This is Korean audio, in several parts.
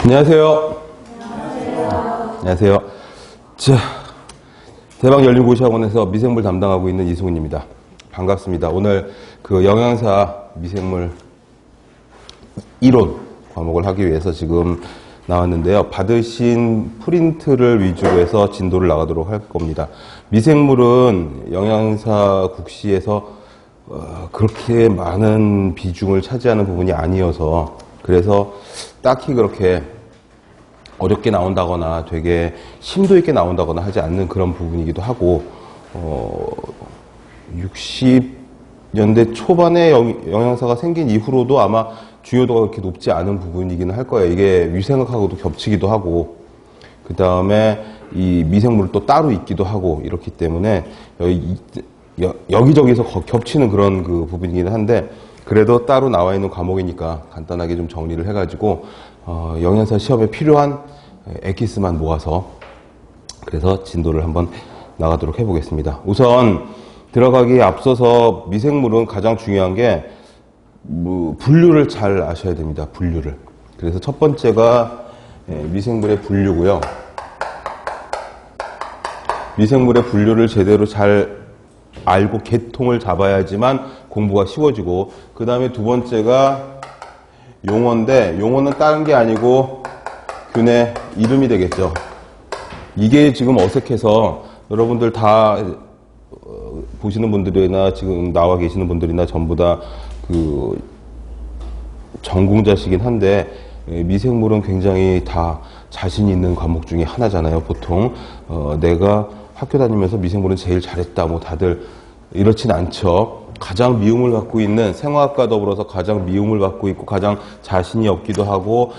안녕하세요. 안녕하세요. 자, 대박 열린 고시학원에서 미생물 담당하고 있는 이승훈입니다. 반갑습니다. 오늘 그 영양사 미생물 이론 과목을 하기 위해서 지금 나왔는데요. 받으신 프린트를 위주로 해서 진도를 나가도록 할 겁니다. 미생물은 영양사 국시에서 그렇게 많은 비중을 차지하는 부분이 아니어서, 그래서 딱히 그렇게 어렵게 나온다거나 되게 심도 있게 나온다거나 하지 않는 그런 부분이기도 하고, 60년대 초반에 영양사가 생긴 이후로도 아마 중요도가 그렇게 높지 않은 부분이기는 할 거예요. 이게 위생학하고도 겹치기도 하고, 그 다음에 이 미생물을 또 따로 있기도 하고, 이렇기 때문에 여기저기서 겹치는 그런 그 부분이기는 한데, 그래도 따로 나와 있는 과목이니까 간단하게 좀 정리를 해가지고 영양사 시험에 필요한 엑기스만 모아서 그래서 진도를 한번 나가도록 해보겠습니다. 우선 들어가기에 앞서서 미생물은 가장 중요한 게 분류를 잘 아셔야 됩니다. 분류를. 그래서 첫 번째가 미생물의 분류고요. 미생물의 분류를 제대로 잘 알고 계통을 잡아야지만 공부가 쉬워지고, 그 다음에 두 번째가 용어인데, 용어는 다른 게 아니고 균의 이름이 되겠죠. 이게 지금 어색해서 여러분들 다 보시는 분들이나 지금 나와 계시는 분들이나 전부 다 그 전공자시긴 한데, 미생물은 굉장히 다 자신 있는 과목 중에 하나잖아요. 보통 내가 학교 다니면서 미생물은 제일 잘했다, 뭐 다들 이렇진 않죠. 가장 미움을 받고 있는, 생화학과 더불어서 가장 미움을 받고 있고 가장 자신이 없기도 하고,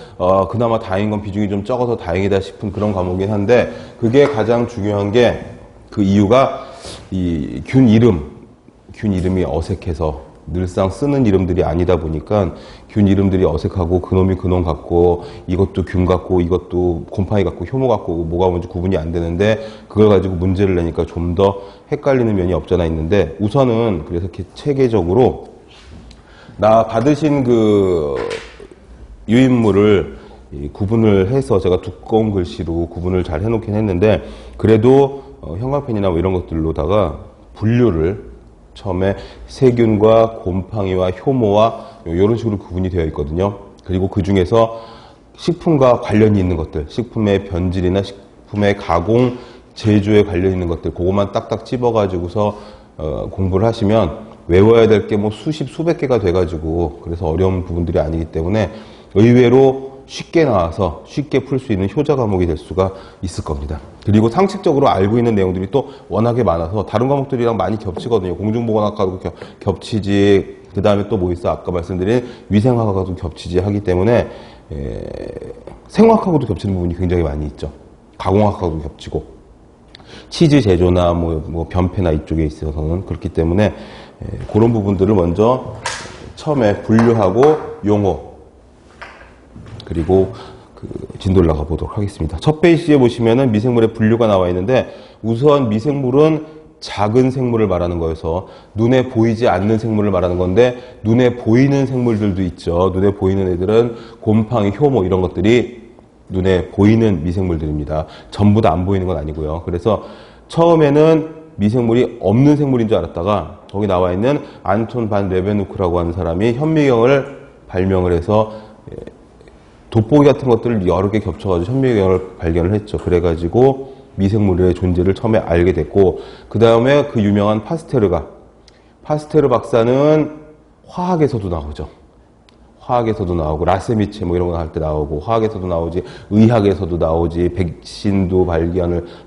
그나마 다행인 건 비중이 좀 적어서 다행이다 싶은 그런 과목이긴 한데, 그게 가장 중요한 게, 그 이유가 이 균 이름이 어색해서 늘상 쓰는 이름들이 아니다 보니까 균 이름들이 어색하고, 그놈이 그놈 같고, 이것도 균 같고, 이것도 곰팡이 같고, 효모 같고, 뭐가 뭔지 구분이 안 되는데, 그걸 가지고 문제를 내니까 좀 더 헷갈리는 면이 없잖아 있는데, 우선은 그래서 이렇게 체계적으로 나 받으신 그 유인물을 구분을 해서 제가 두꺼운 글씨로 구분을 잘 해놓긴 했는데, 그래도 형광펜이나 뭐 이런 것들로다가 분류를 처음에 세균과 곰팡이와 효모와 이런 식으로 구분이 되어 있거든요. 그리고 그 중에서 식품과 관련이 있는 것들, 식품의 변질이나 식품의 가공, 제조에 관련 있는 것들, 그것만 딱딱 찝어가지고서 공부를 하시면 외워야 될 게 뭐 수십, 수백 개가 돼가지고, 그래서 어려운 부분들이 아니기 때문에 의외로 쉽게 나와서 쉽게 풀 수 있는 효자 과목이 될 수가 있을 겁니다. 그리고 상식적으로 알고 있는 내용들이 또 워낙에 많아서 다른 과목들이랑 많이 겹치거든요. 공중보건학과도 겹치지, 그 다음에 또 뭐 있어? 아까 말씀드린 위생학과도 겹치지 하기 때문에 생화학하고도 겹치는 부분이 굉장히 많이 있죠. 가공학하고도 겹치고, 치즈 제조나 뭐 변폐나 이쪽에 있어서는 그렇기 때문에 그런 부분들을 먼저 처음에 분류하고 용어, 그리고 그 진도를 나가 보도록 하겠습니다. 첫 페이지에 보시면은 미생물의 분류가 나와 있는데, 우선 미생물은 작은 생물을 말하는 거여서 눈에 보이지 않는 생물을 말하는 건데, 눈에 보이는 생물들도 있죠. 눈에 보이는 애들은 곰팡이, 효모 이런 것들이 눈에 보이는 미생물들입니다. 전부 다 안 보이는 건 아니고요. 그래서 처음에는 미생물이 없는 생물인 줄 알았다가, 거기 나와 있는 안톤 반 레베누크라고 하는 사람이 현미경을 발명을 해서 돋보기 같은 것들을 여러 개 겹쳐가지고 현미경을 발견을 했죠. 그래가지고 미생물의 존재를 처음에 알게 됐고, 그 다음에 그 유명한 파스테르 박사는 화학에서도 나오죠. 화학에서도 나오고, 라세미체 뭐 이런 거 할 때 나오고, 화학에서도 나오지, 의학에서도 나오지, 백신도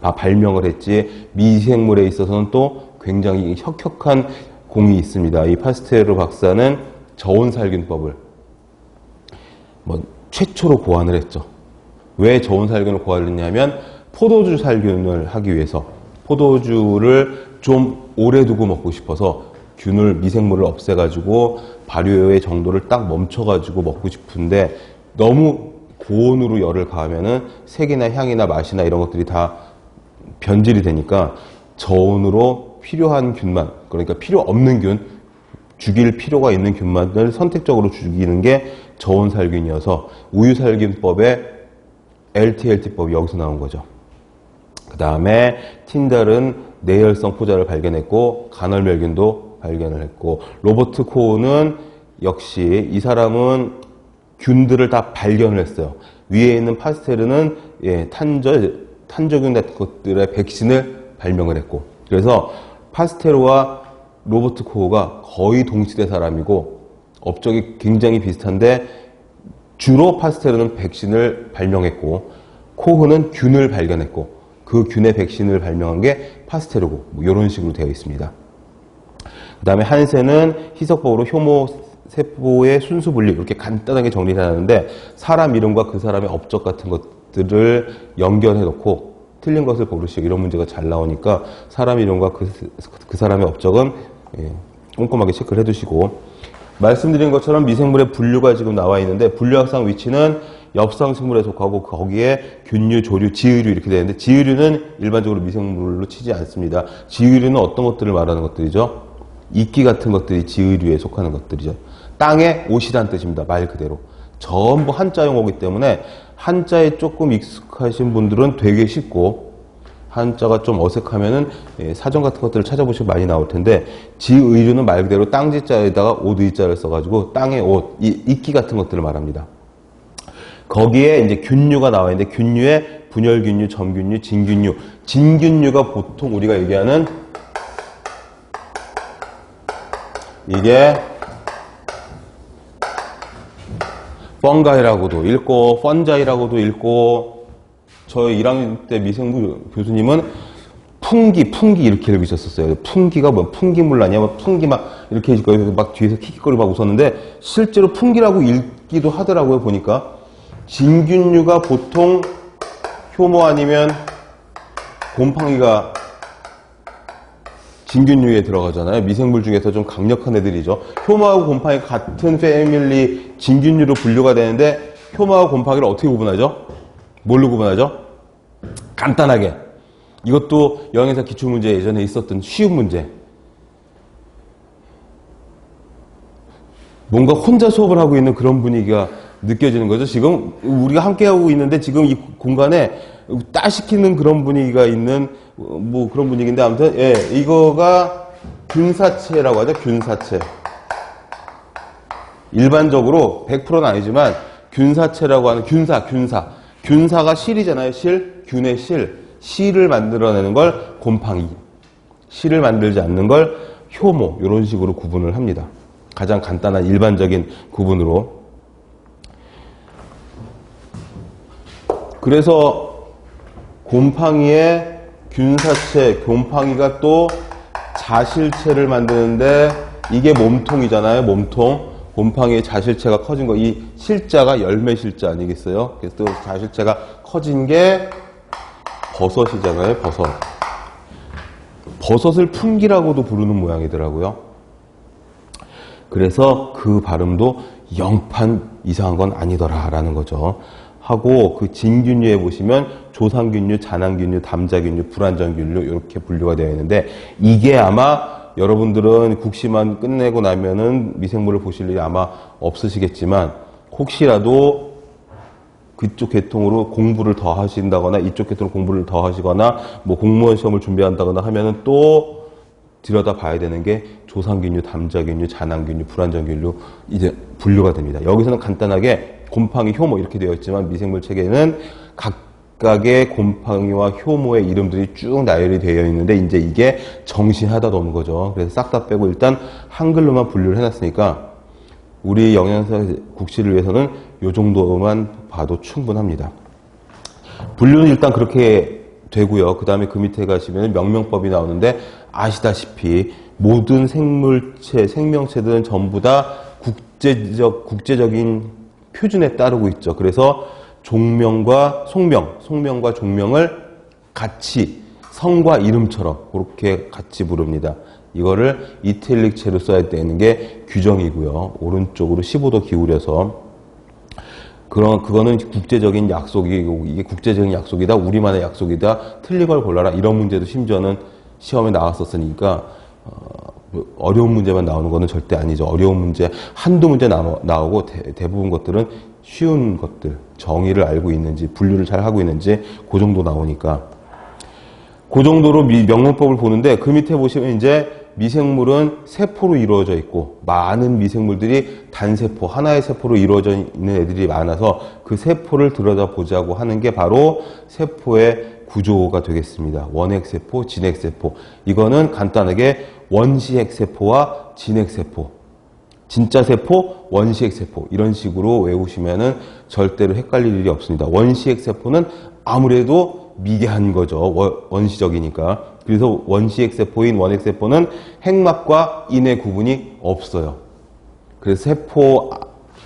발명을 했지, 미생물에 있어서는 또 굉장히 혁혁한 공이 있습니다. 이 파스테르 박사는 저온살균법을 최초로 고안을 했죠. 왜 저온살균을 고안했냐면, 포도주 살균을 하기 위해서, 포도주를 좀 오래 두고 먹고 싶어서 미생물을 없애가지고 발효의 정도를 딱 멈춰가지고 먹고 싶은데, 너무 고온으로 열을 가하면은 색이나 향이나 맛이나 이런 것들이 다 변질이 되니까 저온으로 필요한 균만, 그러니까 필요 없는 균, 죽일 필요가 있는 균만을 선택적으로 죽이는 게 저온살균이어서 우유살균법에 LTLT법이 여기서 나온 거죠. 그 다음에 틴달은 내열성 포자를 발견했고 간헐멸균도 발견을 했고 로버트 코우는 역시 이 사람은 균들을 다 발견을 했어요. 위에 있는 파스테르는 탄저균 같은 것들의 백신을 발명을 했고 그래서 파스테르와 로버트 코우가 거의 동시대 사람이고 업적이 굉장히 비슷한데 주로 파스테르는 백신을 발명했고 코흐는 균을 발견했고 그 균의 백신을 발명한 게 파스테르고 뭐 이런 식으로 되어 있습니다. 그 다음에 한센은 희석법으로 효모 세포의 순수 분리 이렇게 간단하게 정리를 하는데 사람 이름과 그 사람의 업적 같은 것들을 연결해 놓고 틀린 것을 고르시고 이런 문제가 잘 나오니까 사람 이름과 그 사람의 업적은 꼼꼼하게 체크를 해두시고 말씀드린 것처럼 미생물의 분류가 지금 나와 있는데 분류학상 위치는 엽상식물에 속하고 거기에 균류, 조류, 지의류 이렇게 되는데 지의류는 일반적으로 미생물로 치지 않습니다. 지의류는 어떤 것들을 말하는 것들이죠? 이끼 같은 것들이 지의류에 속하는 것들이죠. 땅에 옷이란 뜻입니다. 말 그대로. 전부 한자 용어이기 때문에 한자에 조금 익숙하신 분들은 되게 쉽고 한자가 좀 어색하면은 사전 같은 것들을 찾아보시면 많이 나올 텐데 지의류는 말 그대로 땅지자에다가 옷의자를 써가지고 땅의 옷, 이끼 같은 것들을 말합니다. 거기에 이제 균류가 나와 있는데 균류에 분열균류, 점균류, 진균류. 진균류가 보통 우리가 얘기하는 이게 펑가이라고도 읽고 펀자이라고도 읽고 저희 1학년 때 미생물 교수님은 풍기 이렇게 읽으셨었어요. 풍기가 뭐 풍기물 아니야? 뭐 풍기 막 이렇게 해줄 막 뒤에서 킥킥거리고 막 웃었는데 실제로 풍기라고 읽기도 하더라고요. 보니까 진균류가 보통 효모 아니면 곰팡이가 진균류에 들어가잖아요. 미생물 중에서 좀 강력한 애들이죠. 효모하고 곰팡이가 같은 패밀리 진균류로 분류가 되는데 효모하고 곰팡이를 어떻게 구분하죠? 뭘로 구분하죠? 간단하게. 이것도 영양사 기출문제 예전에 있었던 쉬운 문제. 뭔가 혼자 수업을 하고 있는 그런 분위기가 느껴지는 거죠. 지금 우리가 함께 하고 있는데 지금 이 공간에 따시키는 그런 분위기가 있는 뭐 그런 분위기인데 아무튼 이거가 균사체라고 하죠. 균사체. 일반적으로 100%는 아니지만 균사체라고 하는 균사가 실이잖아요. 균의 실을 만들어내는 걸 곰팡이, 실을 만들지 않는 걸 효모 이런 식으로 구분을 합니다. 가장 간단한 일반적인 구분으로. 그래서 곰팡이의 균사체, 곰팡이가 또 자실체를 만드는데 이게 몸통이잖아요. 몸통. 곰팡이의 자실체가 커진 거. 이 실자가 열매 실자 아니겠어요? 그래서 또 자실체가 커진 게 버섯이잖아요. 버섯을 풍기라고도 부르는 모양이더라고요. 그래서 그 발음도 영판 이상한 건 아니더라라는 거죠. 하고 그 진균류에 보시면 조상균류, 잔항균류, 담자균류, 불안정균류 이렇게 분류가 되어 있는데 이게 아마 여러분들은 국시만 끝내고 나면은 미생물을 보실 일이 아마 없으시겠지만 혹시라도 그쪽 계통으로 공부를 더 하신다거나 이쪽 계통으로 공부를 더 하시거나 뭐 공무원 시험을 준비한다거나 하면은 또 들여다 봐야 되는 게 조상균류, 담자균류, 잔항균류, 불안정균류 이제 분류가 됩니다. 여기서는 간단하게 곰팡이, 효모 이렇게 되어 있지만 미생물 체계에는 각각의 곰팡이와 효모의 이름들이 쭉 나열이 되어 있는데 이제 이게 정신하다 노는 거죠. 그래서 싹 다 빼고 일단 한글로만 분류를 해놨으니까 우리 영양사 국시를 위해서는 이 정도만 봐도 충분합니다. 분류는 일단 그렇게 되고요. 그 다음에 그 밑에 가시면 명명법이 나오는데 아시다시피 모든 생물체, 생명체들은 전부 다 국제적인 표준에 따르고 있죠. 그래서 종명과 송명과 종명을 같이 성과 이름처럼 그렇게 같이 부릅니다. 이거를 이탈릭체로 써야 되는 게 규정이고요. 오른쪽으로 15도 기울여서 그거는 국제적인 약속이고 이게 국제적인 약속이다, 우리만의 약속이다, 틀린 걸 골라라 이런 문제도 심지어는 시험에 나왔었으니까 어려운 문제만 나오는 거는 절대 아니죠. 어려운 문제 한두 문제 나오고 대부분 것들은 쉬운 것들, 정의를 알고 있는지, 분류를 잘 하고 있는지, 그 정도 나오니까. 그 정도로 명문법을 보는데, 그 밑에 보시면 이제 미생물은 세포로 이루어져 있고, 많은 미생물들이 단세포, 하나의 세포로 이루어져 있는 애들이 많아서 그 세포를 들여다보자고 하는 게 바로 세포의 구조가 되겠습니다. 원핵세포, 진핵세포. 이거는 간단하게 원시핵세포와 진핵세포. 진짜 세포, 원시핵세포. 이런 식으로 외우시면은 절대로 헷갈릴 일이 없습니다. 원시핵세포는 아무래도 미개한 거죠. 원시적이니까. 그래서 원시핵세포인 원핵세포는 핵막과 인의 구분이 없어요. 그래서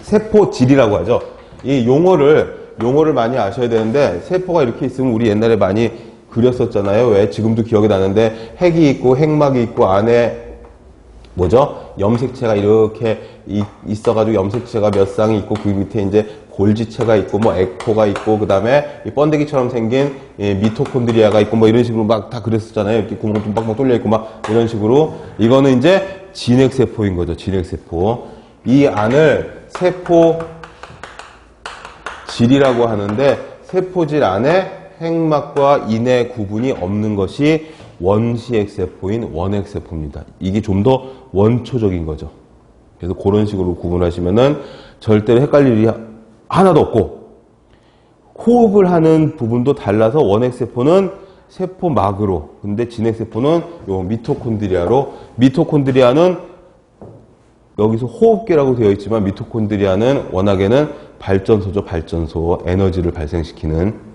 세포질이라고 하죠. 이 용어를 많이 아셔야 되는데, 세포가 이렇게 있으면 우리 옛날에 많이 그렸었잖아요. 왜? 지금도 기억이 나는데, 핵이 있고 핵막이 있고 안에 뭐죠? 염색체가 이렇게 있어가지고 염색체가 몇 쌍이 있고 그 밑에 이제 골지체가 있고 뭐 에코가 있고 그 다음에 이 번데기처럼 생긴 미토콘드리아가 있고 뭐 이런 식으로 막 다 그랬었잖아요. 이렇게 구멍 좀 빡빡 뚫려 있고 막 이런 식으로. 이거는 이제 진핵세포인 거죠. 진핵세포. 이 안을 세포질이라고 하는데, 세포질 안에 핵막과 인의 구분이 없는 것이 원시핵세포인 원핵세포입니다. 이게 좀 더 원초적인 거죠. 그래서 그런 식으로 구분하시면은 절대로 헷갈릴 일이 하나도 없고, 호흡을 하는 부분도 달라서 원핵세포는 세포막으로, 근데 진핵세포는 요 미토콘드리아로, 미토콘드리아는 여기서 호흡기라고 되어 있지만 미토콘드리아는 워낙에는 발전소죠. 발전소. 에너지를 발생시키는.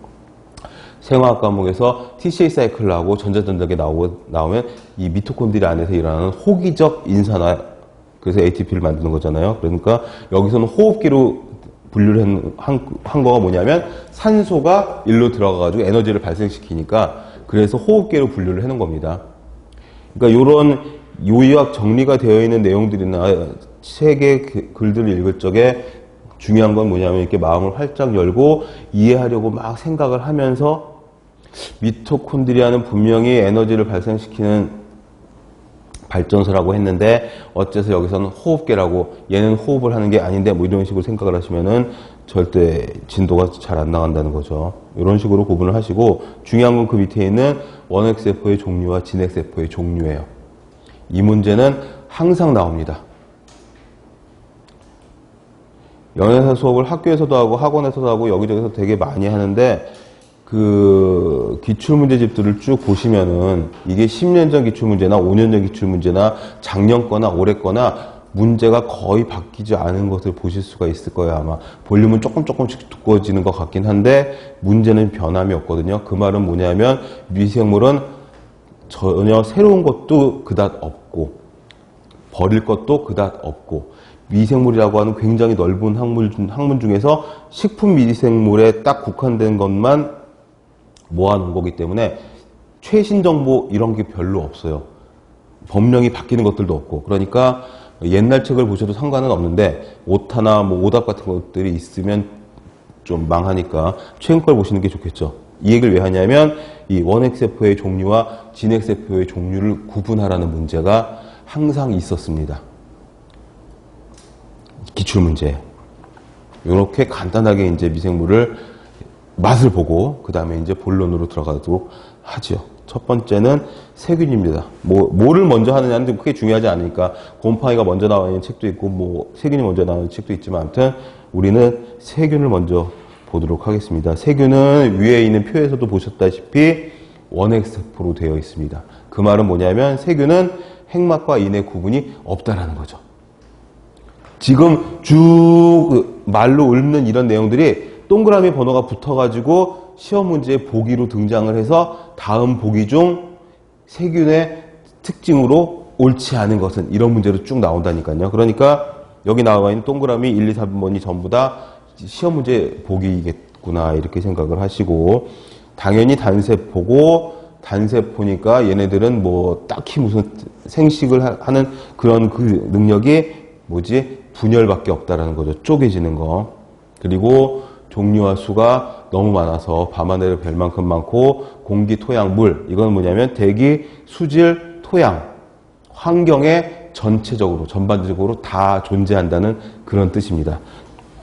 생화학 과목에서 TCA 사이클을 하고 전자전자계 나오면 이 미토콘드리아 안에서 일어나는 호기적 인산화, 그래서 ATP를 만드는 거잖아요. 그러니까 여기서는 호흡기로 분류를 한 거가 뭐냐면, 산소가 일로 들어가가지고 에너지를 발생시키니까, 그래서 호흡기로 분류를 해놓은 겁니다. 그러니까 이런 요약 정리가 되어 있는 내용들이나 책의 글들을 읽을 적에 중요한 건 뭐냐면, 이렇게 마음을 활짝 열고 이해하려고 막 생각을 하면서, 미토콘드리아는 분명히 에너지를 발생시키는 발전소라고 했는데 어째서 여기서는 호흡계라고, 얘는 호흡을 하는 게 아닌데 뭐 이런 식으로 생각을 하시면은 절대 진도가 잘 안 나간다는 거죠. 이런 식으로 구분을 하시고, 중요한 건 그 밑에 있는 원핵세포의 종류와 진핵세포의 종류예요. 이 문제는 항상 나옵니다. 연애사 수업을 학교에서도 하고 학원에서도 하고 여기저기서 되게 많이 하는데, 그 기출문제집들을 쭉 보시면은 이게 10년 전 기출문제나 5년 전 기출문제나 작년 거나 올해 거나 문제가 거의 바뀌지 않은 것을 보실 수가 있을 거예요. 아마 볼륨은 조금씩 두꺼워지는 것 같긴 한데 문제는 변함이 없거든요. 그 말은 뭐냐면, 미생물은 전혀 새로운 것도 그닥 없고 버릴 것도 그닥 없고, 미생물이라고 하는 굉장히 넓은 학문 중에서 식품 미생물에 딱 국한된 것만 모아놓은 거기 때문에 최신 정보 이런 게 별로 없어요. 법령이 바뀌는 것들도 없고. 그러니까 옛날 책을 보셔도 상관은 없는데 오타나 뭐 오답 같은 것들이 있으면 좀 망하니까 최근 걸 보시는 게 좋겠죠. 이 얘기를 왜 하냐면, 이 원핵세포의 종류와 진핵세포의 종류를 구분하라는 문제가 항상 있었습니다. 기출문제. 이렇게 간단하게 이제 미생물을 맛을 보고 그 다음에 이제 본론으로 들어가도록 하죠. 첫 번째는 세균입니다. 뭐를 먼저 하느냐는 크게 중요하지 않으니까 곰팡이가 먼저 나와 있는 책도 있고 뭐 세균이 먼저 나오는 책도 있지만, 아무튼 우리는 세균을 먼저 보도록 하겠습니다. 세균은 위에 있는 표에서도 보셨다시피 원핵세포로 되어 있습니다. 그 말은 뭐냐면, 세균은 핵막과 인의 구분이 없다라는 거죠. 지금 쭉 말로 읊는 이런 내용들이 동그라미 번호가 붙어가지고 시험 문제에 보기로 등장을 해서 다음 보기 중 세균의 특징으로 옳지 않은 것은 이런 문제로 쭉 나온다니까요. 그러니까 여기 나와 있는 동그라미 1, 2, 3번이 전부 다 시험 문제 보기겠구나 이렇게 생각을 하시고, 당연히 단세포고, 단세포니까 얘네들은 뭐 딱히 무슨 생식을 하는 그런 그 능력이 분열밖에 없다라는 거죠. 쪼개지는 거. 그리고 종류와 수가 너무 많아서 밤하늘을 별 만큼 많고, 공기, 토양, 물. 이건 뭐냐면 대기, 수질, 토양, 환경에 전체적으로, 전반적으로 다 존재한다는 그런 뜻입니다.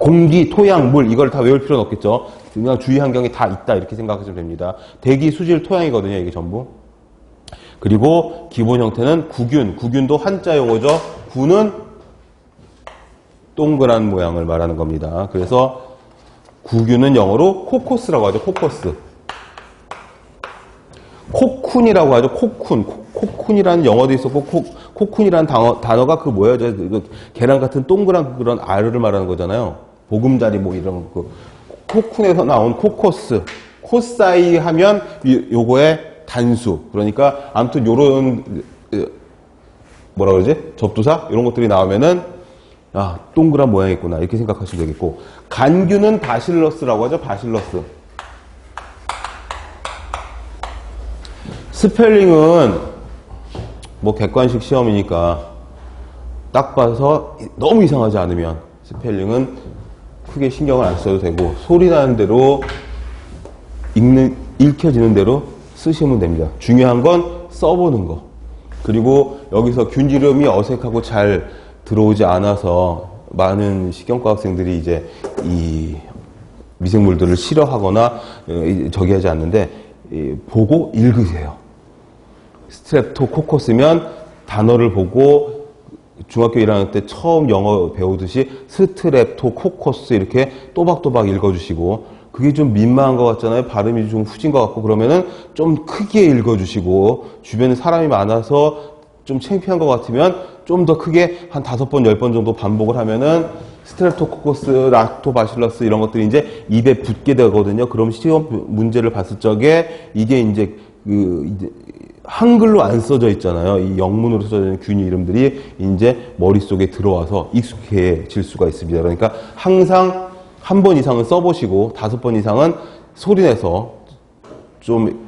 공기, 토양, 물 이걸 다 외울 필요는 없겠죠. 그냥 주위 환경에 다 있다 이렇게 생각하시면 됩니다. 대기, 수질, 토양이거든요. 이게 전부. 그리고 기본 형태는 구균. 구균도 한자 용어죠. 구는 동그란 모양을 말하는 겁니다. 그래서 구균은 영어로 코코스라고 하죠. 코코스. 코쿤이라고 하죠. 코쿤. 코쿤이라는 영어도 있었고, 코쿤이라는 단어가 그 뭐예요? 계란 같은 동그란 그런 알을 말하는 거잖아요. 보금자리 뭐 이런 거. 코쿤에서 나온 코코스. 코사이 하면 요거의 단수. 그러니까 아무튼 요런 뭐라 그러지? 접두사? 이런 것들이 나오면은 아, 동그란 모양이 있구나. 이렇게 생각하시면 되겠고. 간균은 바실러스라고 하죠. 바실러스. 스펠링은 뭐 객관식 시험이니까 딱 봐서 너무 이상하지 않으면 스펠링은 크게 신경을 안 써도 되고 소리 나는 대로 읽혀지는 대로 쓰시면 됩니다. 중요한 건 써보는 거. 그리고 여기서 균 이름이 어색하고 잘 들어오지 않아서 많은 식경과 학생들이 이제 이 미생물들을 싫어하거나 저기 하지 않는데 보고 읽으세요. 스트랩토코커스면 단어를 보고 중학교 1학년 때 처음 영어 배우듯이 스트랩토코커스 이렇게 또박또박 읽어주시고 그게 좀 민망한 것 같잖아요. 발음이 좀 후진 것 같고 그러면은 좀 크게 읽어주시고 주변에 사람이 많아서 좀 창피한 것 같으면 좀 더 크게 한 5번, 10번 정도 반복을 하면은 스트랩토코커스, 락토바실러스 이런 것들이 이제 입에 붙게 되거든요. 그럼 시험 문제를 봤을 적에 이게 이제 한글로 안 써져 있잖아요. 이 영문으로 써져 있는 균 이름들이 이제 머릿속에 들어와서 익숙해질 수가 있습니다. 그러니까 항상 한 번 이상은 써보시고 5번 이상은 소리내서 좀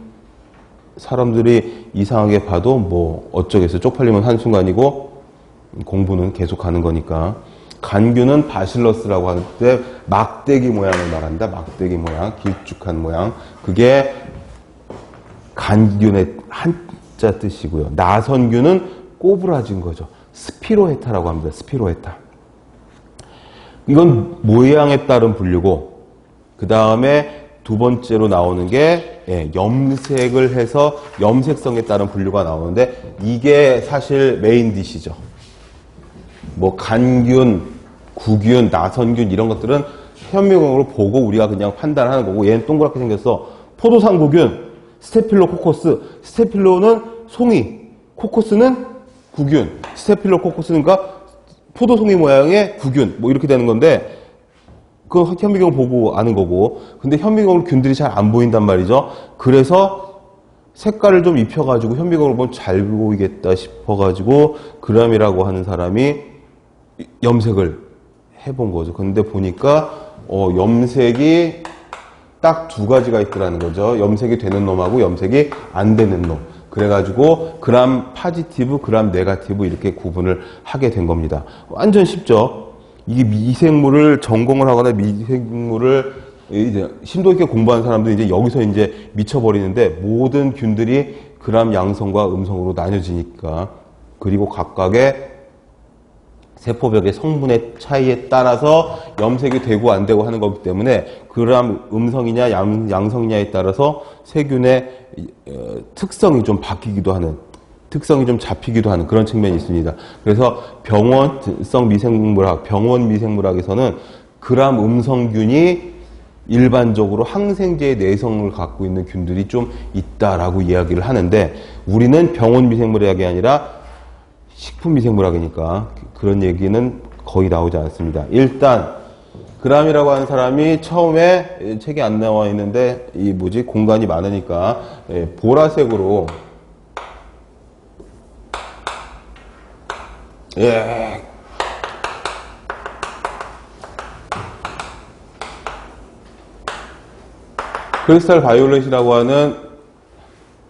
사람들이 이상하게 봐도 뭐 어쩌겠어요. 쪽팔리면 한순간이고 공부는 계속 가는 거니까. 간균은 바실러스라고 하는데 막대기 모양을 말한다. 막대기 모양, 길쭉한 모양. 그게 간균의 한자 뜻이고요. 나선균은 꼬부라진 거죠. 스피로헤타라고 합니다. 스피로헤타. 이건 모양에 따른 분류고 그 다음에 두 번째로 나오는 게 염색을 해서 염색성에 따른 분류가 나오는데 이게 사실 메인 디시죠. 뭐 간균, 구균, 나선균 이런 것들은 현미경으로 보고 우리가 그냥 판단하는 거고 얘는 동그랗게 생겼어. 포도상구균, 스테필로코커스. 스테필로는 송이, 코커스는 구균. 스테필로코커스니까 포도송이 모양의 구균 뭐 이렇게 되는 건데 그건 현미경을 보고 아는 거고 근데 현미경으로 균들이 잘 안 보인단 말이죠. 그래서 색깔을 좀 입혀가지고 현미경으로 보면 잘 보이겠다 싶어가지고 그람이라고 하는 사람이 염색을 해본 거죠. 근데 보니까 염색이 딱 2가지가 있더라는 거죠. 염색이 되는 놈하고 염색이 안 되는 놈. 그래가지고 그람 파지티브, 그람 네가티브 이렇게 구분을 하게 된 겁니다. 완전 쉽죠. 이게 미생물을 전공을 하거나 미생물을 이제 심도 있게 공부하는 사람들이 이제 여기서 이제 미쳐버리는데 모든 균들이 그람 양성과 음성으로 나뉘어지니까 그리고 각각의 세포벽의 성분의 차이에 따라서 염색이 되고 안 되고 하는 거기 때문에 그람 음성이냐 양성이냐에 따라서 세균의 특성이 좀 바뀌기도 하는 특성이 좀 잡히기도 하는 그런 측면이 있습니다. 그래서 병원성 미생물학, 병원 미생물학에서는 그람 음성균이 일반적으로 항생제의 내성을 갖고 있는 균들이 좀 있다라고 이야기를 하는데 우리는 병원 미생물학이 아니라 식품 미생물학이니까 그런 얘기는 거의 나오지 않습니다. 일단 그람이라고 하는 사람이 처음에 책에 안 나와 있는데 이 공간이 많으니까 보라색으로 크리스탈 바이올렛이라고 하는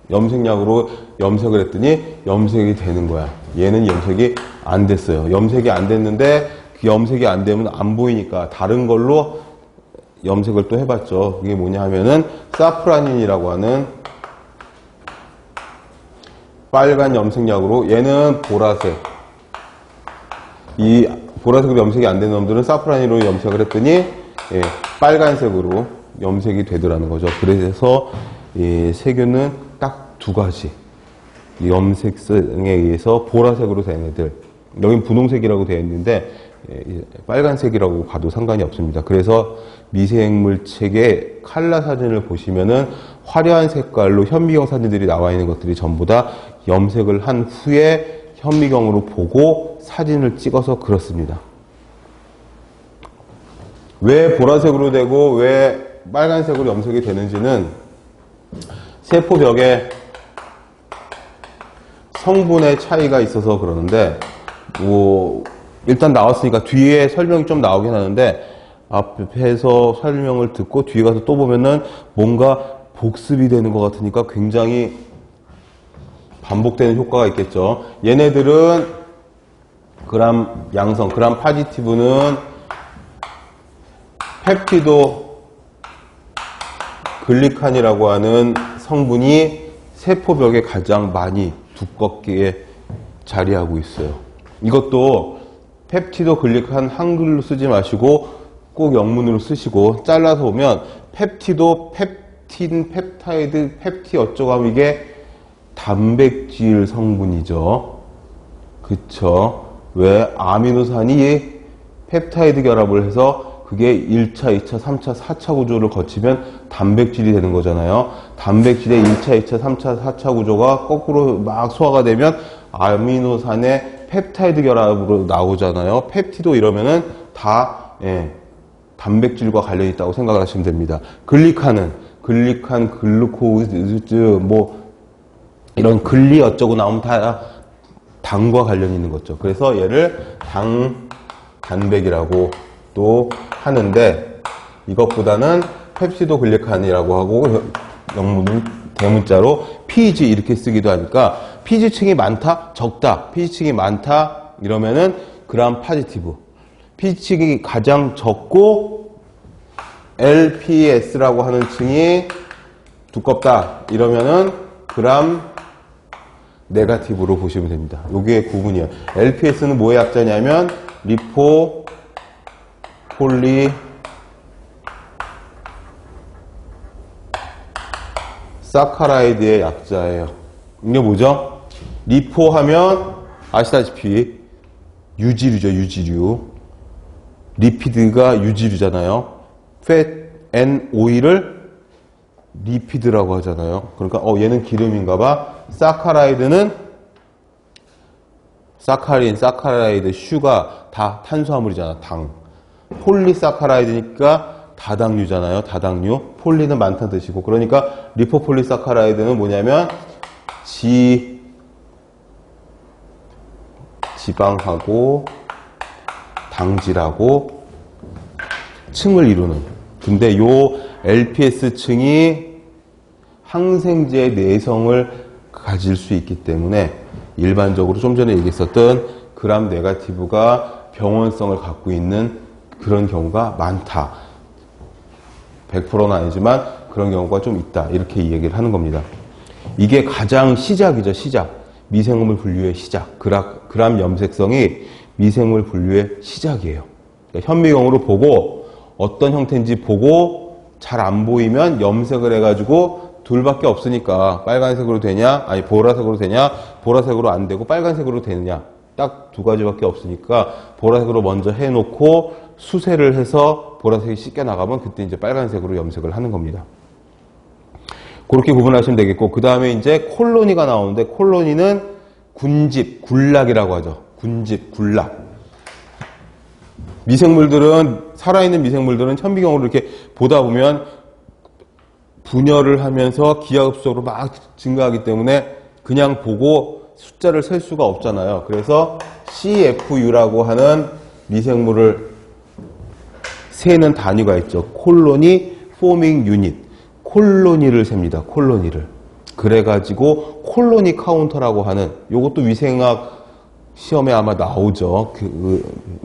염색약으로 염색을 했더니 염색이 되는 거야. 얘는 염색이 안 됐어요. 염색이 안 됐는데 그 염색이 안 되면 안 보이니까 다른 걸로 염색을 또 해봤죠. 그게 뭐냐 하면은 사프라닌이라고 하는 빨간 염색약으로 얘는 보라색. 이 보라색으로 염색이 안 되는 놈들은 사프라닌으로 염색을 했더니 예, 빨간색으로 염색이 되더라는 거죠. 그래서 이 세균은 딱 두 가지. 염색성에 의해서 보라색으로 된 애들, 여긴 분홍색이라고 되어 있는데 빨간색이라고 봐도 상관이 없습니다. 그래서 미생물 책의 칼라 사진을 보시면은 화려한 색깔로 현미경 사진들이 나와 있는 것들이 전부 다 염색을 한 후에 현미경으로 보고 사진을 찍어서 그렇습니다. 왜 보라색으로 되고 왜 빨간색으로 염색이 되는지는 세포벽에 성분의 차이가 있어서 그러는데, 뭐 일단 나왔으니까 뒤에 설명이 좀 나오긴 하는데, 앞에서 설명을 듣고 뒤에 가서 또 보면은 뭔가 복습이 되는 것 같으니까 굉장히 반복되는 효과가 있겠죠. 얘네들은 그람 양성, 그람 파지티브는 펩티도 글리칸이라고 하는 성분이 세포벽에 가장 많이 두껍게 자리하고 있어요. 이것도 펩티도 글리칸 한글로 쓰지 마시고 꼭 영문으로 쓰시고, 잘라서 보면 펩티도, 펩틴, 펩타이드, 펩티 어쩌고 하면 이게 단백질 성분이죠. 그쵸? 왜? 아미노산이 펩타이드 결합을 해서 그게 1차, 2차, 3차, 4차 구조를 거치면 단백질이 되는 거잖아요. 단백질의 1차, 2차, 3차, 4차 구조가 거꾸로 막 소화가 되면 아미노산의 펩타이드 결합으로 나오잖아요. 펩티도 이러면은 다 단백질과 관련이 있다고 생각을 하시면 됩니다. 글리칸은 글리칸, 글루코즈, 뭐 이런 글리 어쩌고 나오면 다 당과 관련이 있는 거죠. 그래서 얘를 단백이라고 또 하는데, 이것보다는 펩시도 글리칸이라고 하고 영문은 대문자로 PG 이렇게 쓰기도 하니까 PG층이 많다, 적다, PG층이 많다 이러면은 그람 파지티브, PG층이 가장 적고 LPS라고 하는 층이 두껍다 이러면은 그람 네가티브로 보시면 됩니다. 요게 구분이에요. LPS는 뭐의 약자냐면 리포 폴리 사카라이드의 약자예요. 이게 뭐죠? 리포 하면 아시다시피 유지류죠, 유지류. 리피드가 유지류잖아요. 팻 앤 오일을 리피드라고 하잖아요. 그러니까 얘는 기름인가 봐. 사카라이드는 사카린, 사카라이드, 슈가 다 탄수화물이잖아, 당. 폴리사카라이드니까 다당류잖아요, 다당류. 폴리는 많다는 뜻이고, 그러니까 리포폴리사카라이드는 뭐냐면 지방하고 당질하고 층을 이루는. 근데 요 LPS 층이 항생제의 내성을 가질 수 있기 때문에 일반적으로 좀 전에 얘기했었던 그람 네가티브가 병원성을 갖고 있는 그런 경우가 많다. 100%는 아니지만 그런 경우가 좀 있다. 이렇게 이야기를 하는 겁니다. 이게 가장 시작이죠, 시작. 미생물 분류의 시작. 그람 염색성이 미생물 분류의 시작이에요. 그러니까 현미경으로 보고 어떤 형태인지 보고 잘 안 보이면 염색을 해가지고 둘밖에 없으니까 빨간색으로 되냐, 아니 보라색으로 되냐, 보라색으로 안 되고 빨간색으로 되느냐, 딱 두 가지밖에 없으니까 보라색으로 먼저 해놓고 수세를 해서 보라색이 씻겨 나가면 그때 이제 빨간색으로 염색을 하는 겁니다. 그렇게 구분하시면 되겠고, 그 다음에 이제 콜로니가 나오는데, 콜로니는 군집, 군락이라고 하죠. 군집, 군락. 미생물들은, 살아있는 미생물들은 현미경으로 이렇게 보다 보면 분열을 하면서 기하급수적으로 막 증가하기 때문에 그냥 보고 숫자를 셀 수가 없잖아요. 그래서 CFU라고 하는 미생물을 세는 단위가 있죠. 콜로니 포밍 유닛. 콜로니를 셉니다. 콜로니를. 그래가지고 콜로니 카운터라고 하는, 요것도 위생학 시험에 아마 나오죠.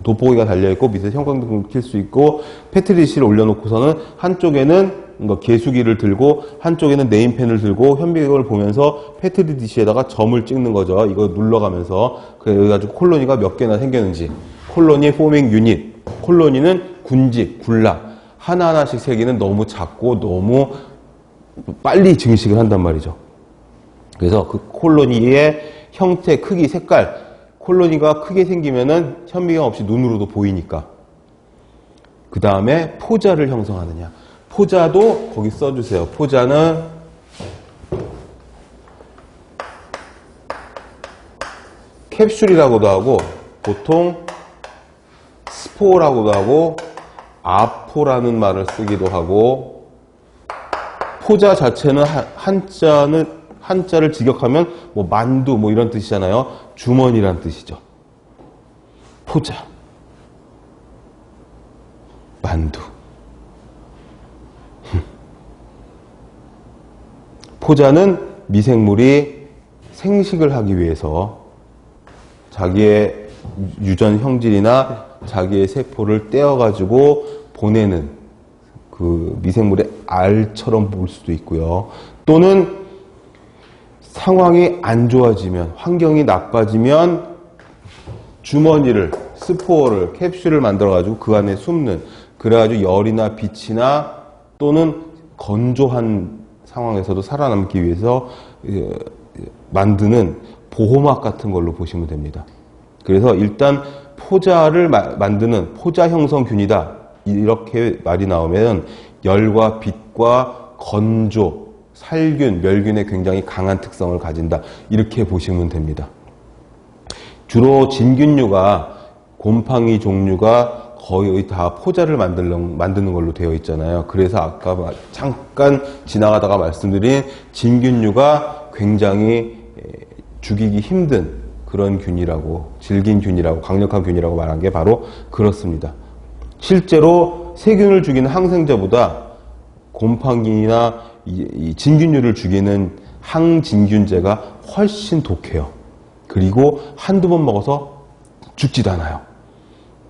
돋보기가 달려있고 밑에 형광등을 켤 수 있고 패트리시를 올려놓고서는 한쪽에는 개수기를 들고 한쪽에는 네임펜을 들고 현미경을 보면서 패트리디시에다가 점을 찍는 거죠. 이거 눌러가면서. 그래가지고 콜로니가 몇 개나 생겼는지. 콜로니 포밍 유닛. 콜로니는 군집, 군락. 하나하나씩 세기는 너무 작고 너무 빨리 증식을 한단 말이죠. 그래서 그 콜로니의 형태, 크기, 색깔, 콜로니가 크게 생기면은 현미경 없이 눈으로도 보이니까. 그 다음에 포자를 형성하느냐. 포자도 거기 써주세요. 포자는 캡슐이라고도 하고 보통 스포라고도 하고 아포라는 말을 쓰기도 하고, 포자 자체는 한자를 직역하면 뭐 만두 뭐 이런 뜻이잖아요. 주머니란 뜻이죠. 포자, 만두. 포자는 미생물이 생식을 하기 위해서 자기의 유전 형질이나 자기의 세포를 떼어가지고 보내는 그 미생물의 알처럼 볼 수도 있고요. 또는 상황이 안 좋아지면, 환경이 나빠지면 주머니를, 스포를, 캡슐을 만들어가지고 그 안에 숨는, 그래가지고 열이나 빛이나 또는 건조한 상황에서도 살아남기 위해서 만드는 보호막 같은 걸로 보시면 됩니다. 그래서 일단 포자를 만드는 포자 형성균이다, 이렇게 말이 나오면 열과 빛과 건조, 살균, 멸균에 굉장히 강한 특성을 가진다, 이렇게 보시면 됩니다. 주로 진균류가, 곰팡이 종류가 거의 다 포자를 만드는 걸로 되어 있잖아요. 그래서 아까 잠깐 지나가다가 말씀드린 진균류가 굉장히 죽이기 힘든 그런 균이라고, 질긴 균이라고, 강력한 균이라고 말한 게 바로 그렇습니다. 실제로 세균을 죽이는 항생제보다 곰팡이나 이 진균류를 죽이는 항진균제가 훨씬 독해요. 그리고 한두 번 먹어서 죽지도 않아요.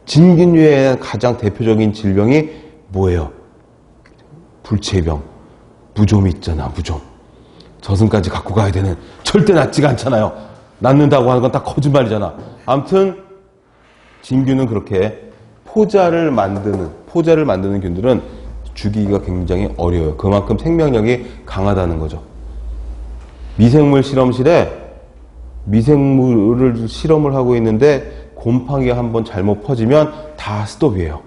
진균류의 가장 대표적인 질병이 뭐예요? 불치병, 무좀 있잖아, 무좀. 저승까지 갖고 가야 되는, 절대 낫지가 않잖아요. 낫는다고 하는 건 다 거짓말이잖아. 아무튼 진균은 그렇게 포자를 만드는 균들은 죽이기가 굉장히 어려워요. 그만큼 생명력이 강하다는 거죠. 미생물 실험실에 미생물을 실험을 하고 있는데 곰팡이가 한번 잘못 퍼지면 다 스톱이에요.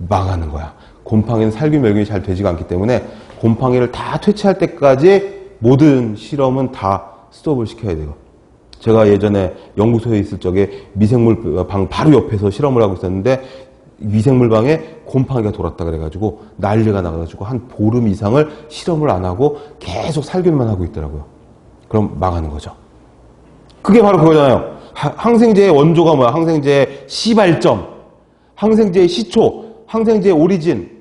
망하는 거야. 곰팡이는 살균 멸균이 잘 되지가 않기 때문에 곰팡이를 다 퇴치할 때까지 모든 실험은 다 스톱을 시켜야 돼요. 제가 예전에 연구소에 있을 적에 미생물 방 바로 옆에서 실험을 하고 있었는데 미생물 방에 곰팡이가 돌았다 그래가지고 난리가 나가지고 한 보름 이상을 실험을 안 하고 계속 살균만 하고 있더라고요. 그럼 망하는 거죠. 그게 바로 그거잖아요. 항생제의 원조가 뭐야? 항생제의 시발점, 항생제의 시초, 항생제의 오리진.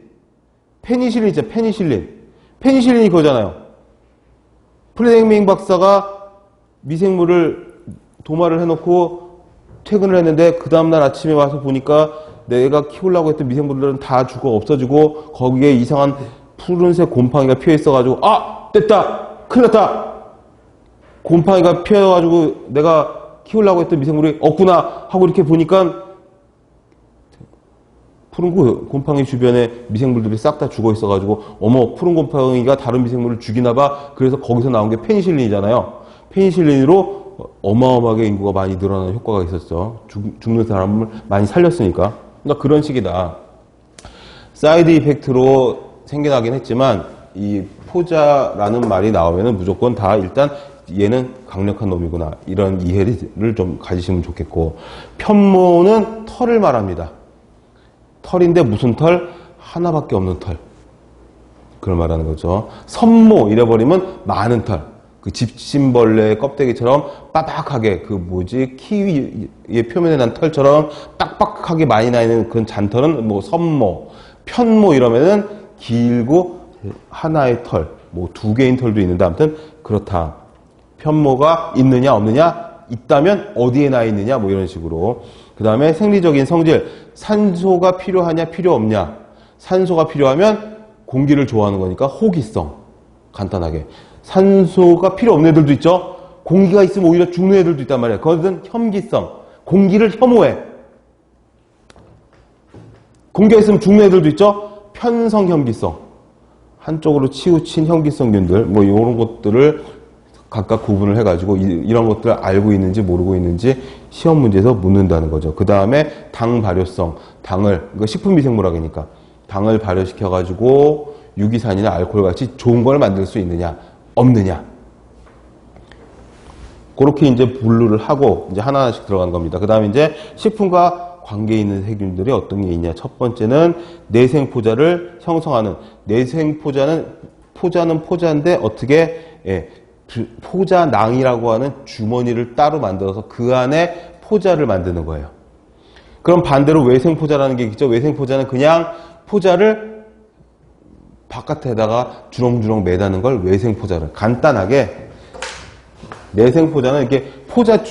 페니실린 있죠, 페니실린. 페니실린이 그거잖아요. 플레밍 박사가 미생물을 도마를 해놓고 퇴근을 했는데 그 다음날 아침에 와서 보니까 내가 키우려고 했던 미생물들은 다 죽어 없어지고 거기에 이상한 푸른색 곰팡이가 피어 있어가지고, 아! 됐다! 큰일 났다! 곰팡이가 피어가지고 내가 키우려고 했던 미생물이 없구나 하고 이렇게 보니까 푸른 곰팡이 주변에 미생물들이 싹 다 죽어 있어가지고, 어머, 푸른 곰팡이가 다른 미생물을 죽이나봐. 그래서 거기서 나온 게 페니실린이잖아요. 페니실린으로 어마어마하게 인구가 많이 늘어나는 효과가 있었죠. 죽는 사람을 많이 살렸으니까. 그러니까 그런 식이다. 사이드 이펙트로 생겨나긴 했지만 이 포자라는 말이 나오면은 무조건 다 일단 얘는 강력한 놈이구나, 이런 이해를 좀 가지시면 좋겠고, 편모는 털을 말합니다. 털인데 무슨 털? 하나밖에 없는 털. 그걸 말하는 거죠. 선모 이래버리면 많은 털. 그 집신벌레의 껍데기처럼 빠박하게, 그 뭐지, 키위의 표면에 난 털처럼 빡빡하게 많이 나 있는 그런 잔털은 뭐 선모. 편모 이러면은 길고 하나의 털, 뭐 두 개인 털도 있는데 아무튼 그렇다. 편모가 있느냐 없느냐, 있다면 어디에 나 있느냐, 뭐 이런 식으로. 그 다음에 생리적인 성질, 산소가 필요하냐 필요 없냐. 산소가 필요하면 공기를 좋아하는 거니까 호기성. 간단하게. 산소가 필요 없는 애들도 있죠. 공기가 있으면 오히려 죽는 애들도 있단 말이에요. 그것은 혐기성. 공기를 혐오해. 공기가 있으면 죽는 애들도 있죠. 편성 현기성, 한쪽으로 치우친 현기성균들, 뭐 이런 것들을 각각 구분을 해가지고 이런 것들을 알고 있는지 모르고 있는지 시험 문제에서 묻는다는 거죠. 그 다음에 당 발효성, 당을, 이거 식품미생물학이니까 당을 발효시켜가지고 유기산이나 알코올 같이 좋은 걸 만들 수 있느냐, 없느냐. 그렇게 이제 분류를 하고 이제 하나하나씩 들어간 겁니다. 그 다음에 이제 식품과 관계 있는 세균들이 어떤 게 있냐. 첫 번째는 내생포자를 형성하는, 내생포자는 포자인데 어떻게, 예, 포자낭이라고 하는 주머니를 따로 만들어서 그 안에 포자를 만드는 거예요. 그럼 반대로 외생포자라는 게 있죠. 외생포자는 그냥 포자를 바깥에다가 주렁주렁 매다는 걸 외생포자를, 간단하게 내생포자는 이렇게 포자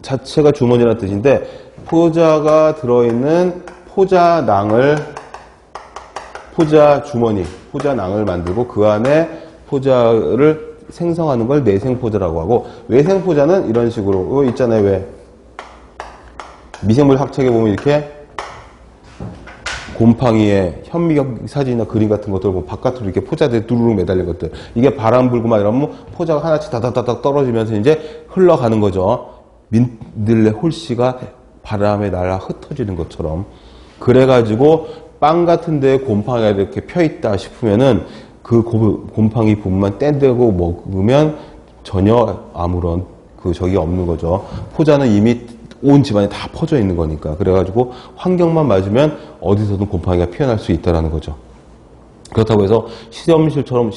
자체가 주머니라는 뜻인데, 포자가 들어있는 포자낭을, 포자 주머니, 포자낭을 만들고 그 안에 포자를 생성하는 걸 내생포자라고 하고, 외생포자는 이런 식으로 있잖아요. 왜 미생물 학책에 보면 이렇게 곰팡이에 현미경 사진이나 그림 같은 것들 보면 바깥으로 이렇게 포자들이 두루룩 매달린 것들, 이게 바람 불고 막 이러면 포자가 하나씩 다닥다닥 떨어지면서 이제 흘러가는 거죠. 민들레 홀씨가 바람에 날아 흩어지는 것처럼. 그래가지고 빵 같은 데에 곰팡이가 이렇게 펴있다 싶으면은 그 곰팡이 부분만 떼대고 먹으면 전혀 아무런 적이 없는 거죠. 포자는 이미 온 집안에 다 퍼져 있는 거니까. 그래가지고 환경만 맞으면 어디서든 곰팡이가 피어날 수 있다는 거죠. 그렇다고 해서 실험실처럼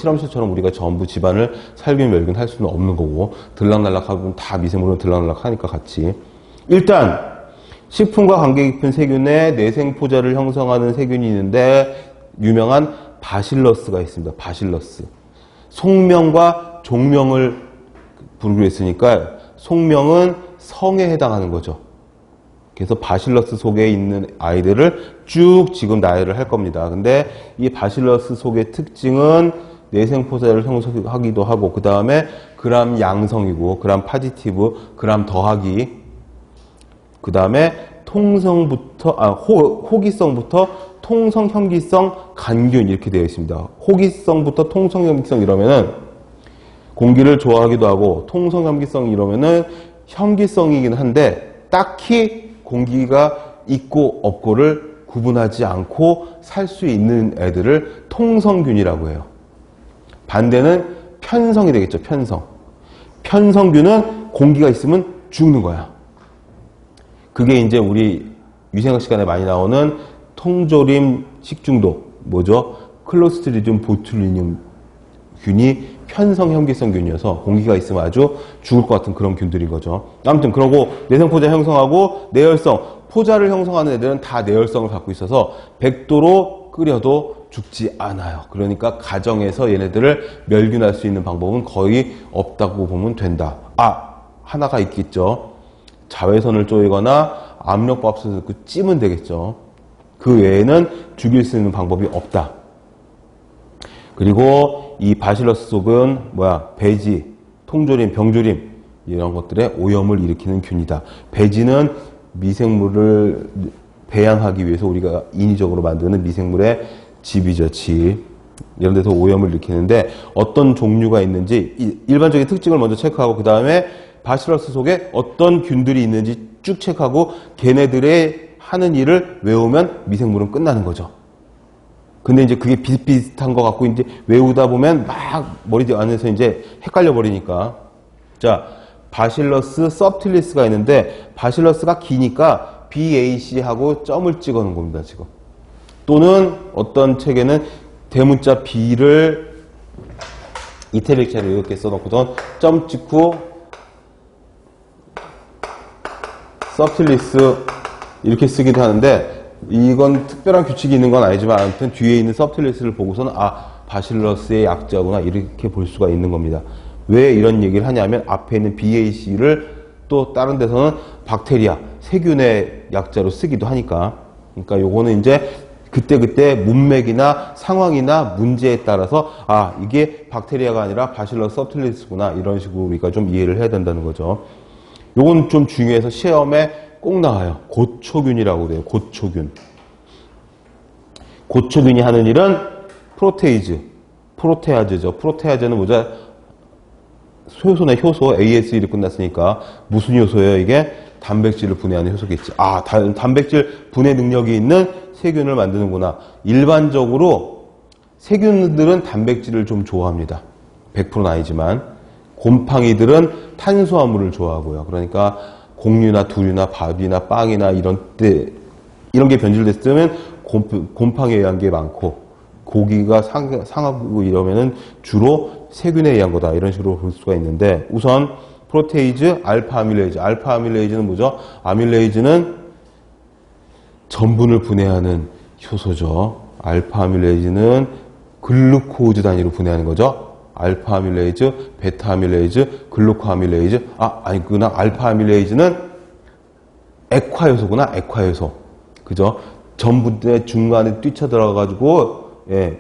우리가 전부 집안을 살균 멸균 할 수는 없는 거고, 들락날락하면 다 미생물은 들락날락하니까 같이. 일단 식품과 관계 깊은 세균에 내생포자를 형성하는 세균이 있는데, 유명한 바실러스가 있습니다. 바실러스. 속명과 종명을 부르기로 했으니까 속명은 성에 해당하는 거죠. 그래서 바실러스 속에 있는 아이들을 쭉 지금 나열을 할 겁니다. 근데 이 바실러스 속의 특징은 내생포자를 형성하기도 하고, 그 다음에 그람 양성이고, 그람 파지티브, 그람 더하기, 그 다음에 호기성부터 통성, 현기성, 간균 이렇게 되어 있습니다. 호기성부터 통성, 현기성 이러면은 공기를 좋아하기도 하고, 통성, 현기성 이러면은 현기성이긴 한데 딱히 공기가 있고 없고를 구분하지 않고 살 수 있는 애들을 통성균이라고 해요. 반대는 편성이 되겠죠. 편성균은 공기가 있으면 죽는 거야. 그게 이제 우리 위생학 시간에 많이 나오는 통조림 식중독, 뭐죠? 클로스트리디움 보툴리늄 균이 편성 현기성 균이어서 공기가 있으면 아주 죽을 것 같은 그런 균들인 거죠. 아무튼 그러고 내생포자 형성하고 내열성, 포자를 형성하는 애들은 다 내열성을 갖고 있어서 100도로 끓여도 죽지 않아요. 그러니까 가정에서 얘네들을 멸균할 수 있는 방법은 거의 없다고 보면 된다. 하나가 있겠죠. 자외선을 쪼이거나 압력밥솥을 넣고 찌면 되겠죠. 그 외에는 죽일 수 있는 방법이 없다. 그리고 이 바실러스 속은 배지, 통조림, 병조림 이런 것들의 오염을 일으키는 균이다. 배지는 미생물을 배양하기 위해서 우리가 인위적으로 만드는 미생물의 집이죠, 집. 이런 데서 오염을 일으키는데 어떤 종류가 있는지 일반적인 특징을 먼저 체크하고, 그 다음에 바실러스 속에 어떤 균들이 있는지 쭉 체크하고 걔네들의 하는 일을 외우면 미생물은 끝나는 거죠. 근데 이제 그게 비슷비슷한 것 같고 이제 외우다 보면 막 머리 안에서 이제 헷갈려 버리니까. 자, 바실러스 서브틸리스가 있는데 바실러스가 기니까 BAC하고 점을 찍어 놓은 겁니다, 지금. 또는 어떤 책에는 대문자 B를 이태릭체로 이렇게 써놓고선 점 찍고 서브틸리스 이렇게 쓰기도 하는데, 이건 특별한 규칙이 있는 건 아니지만 아무튼 뒤에 있는 서브틸리스를 보고서는 바실러스의 약자구나 이렇게 볼 수가 있는 겁니다. 왜 이런 얘기를 하냐면 앞에 있는 BAC를 또 다른 데서는 박테리아, 세균의 약자로 쓰기도 하니까. 그러니까 요거는 이제 그때그때 문맥이나 상황이나 문제에 따라서 이게 박테리아가 아니라 바실러스 서브틸리스구나 이런 식으로 우리가 좀 이해를 해야 된다는 거죠. 요건 좀 중요해서 시험에 꼭 나와요. 고초균이라고 그래요. 고초균. 고초균이 하는 일은 프로테이즈, 프로테아즈죠. 프로테아즈는 뭐죠? 효소네, 효소. ASE로 끝났으니까 무슨 효소예요? 이게 단백질을 분해하는 효소겠지. 아, 단백질 분해 능력이 있는 세균을 만드는구나. 일반적으로 세균들은 단백질을 좀 좋아합니다. 100%는 아니지만 곰팡이들은 탄수화물을 좋아하고요. 그러니까 곡류나 두류나 밥이나 빵이나 이런 게 변질됐으면 곰팡이에 의한 게 많고, 고기가 상하고 이러면은 주로 세균에 의한 거다, 이런 식으로 볼 수가 있는데, 우선 프로테이즈, 알파 아밀레이즈. 알파 아밀레이즈는 뭐죠? 아밀레이즈는 전분을 분해하는 효소죠. 알파 아밀레이즈는 글루코즈 단위로 분해하는 거죠. 알파 아밀레이즈, 베타 아밀레이즈, 글루코 아밀레이즈. 아니구나. 알파 아밀레이즈는 액화 효소구나. 액화 효소. 그죠? 전분의 중간에 뛰쳐들어가지고, 예,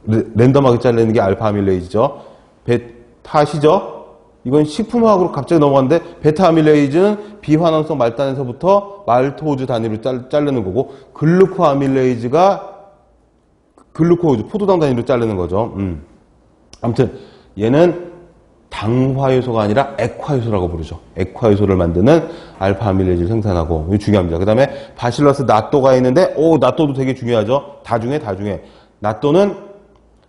랜덤하게 자르는 게 알파 아밀레이즈죠. 베타시죠? 이건 식품화학으로 갑자기 넘어갔는데, 베타 아밀레이즈는 비환원성 말단에서부터 말토즈 단위로 자르는 거고, 글루코 아밀레이즈가 글루코즈, 포도당 단위로 자르는 거죠. 아무튼 얘는 당화효소가 아니라 액화효소라고 부르죠. 액화효소를 만드는 알파 아밀레이즈를 생산하고, 이거 중요합니다. 그 다음에 바실러스 낫도가 있는데, 낫도도 되게 중요하죠. 다중에. 낫도는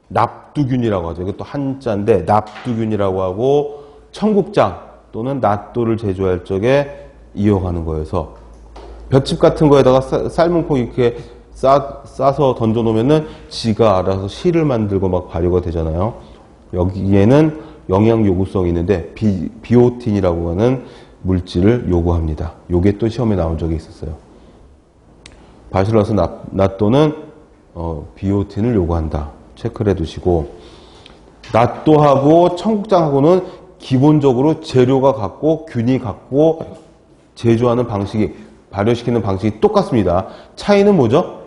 납두균이라고 하죠. 이것도 한자인데 납두균이라고 하고, 청국장 또는 낫도를 제조할 적에 이용하는 거여서, 볏짚 같은 거에다가 삶은 콩 이렇게 싸서 던져놓으면은 지가 알아서 실을 만들고 막 발효가 되잖아요. 여기에는 영양 요구성이 있는데 비오틴이라고 하는 물질을 요구합니다. 요게 또 시험에 나온 적이 있었어요. 바실러스 낫도는 비오틴을 요구한다. 체크를 해두시고, 낫도하고 청국장하고는 기본적으로 재료가 같고 균이 같고 제조하는 방식이, 발효시키는 방식이 똑같습니다. 차이는 뭐죠?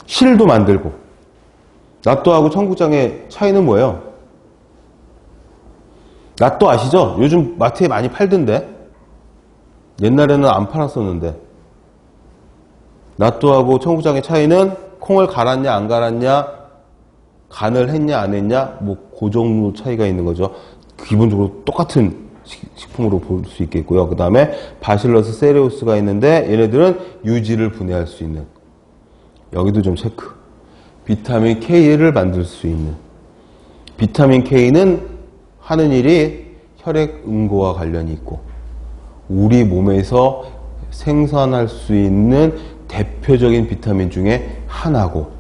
실도 만들고. 낫도하고 청국장의 차이는 뭐예요? 낫도 아시죠? 요즘 마트에 많이 팔던데. 옛날에는 안 팔았었는데. 낫도하고 청국장의 차이는 콩을 갈았냐 안 갈았냐, 간을 했냐 안 했냐, 그 정도 차이가 있는 거죠. 기본적으로 똑같은 식품으로 볼 수 있겠고요. 그 다음에 바실러스 세레우스가 있는데, 얘네들은 유지를 분해할 수 있는, 여기도 좀 체크. 비타민 K를 만들 수 있는. 비타민 K는 하는 일이 혈액 응고와 관련이 있고, 우리 몸에서 생산할 수 있는 대표적인 비타민 중에 하나고,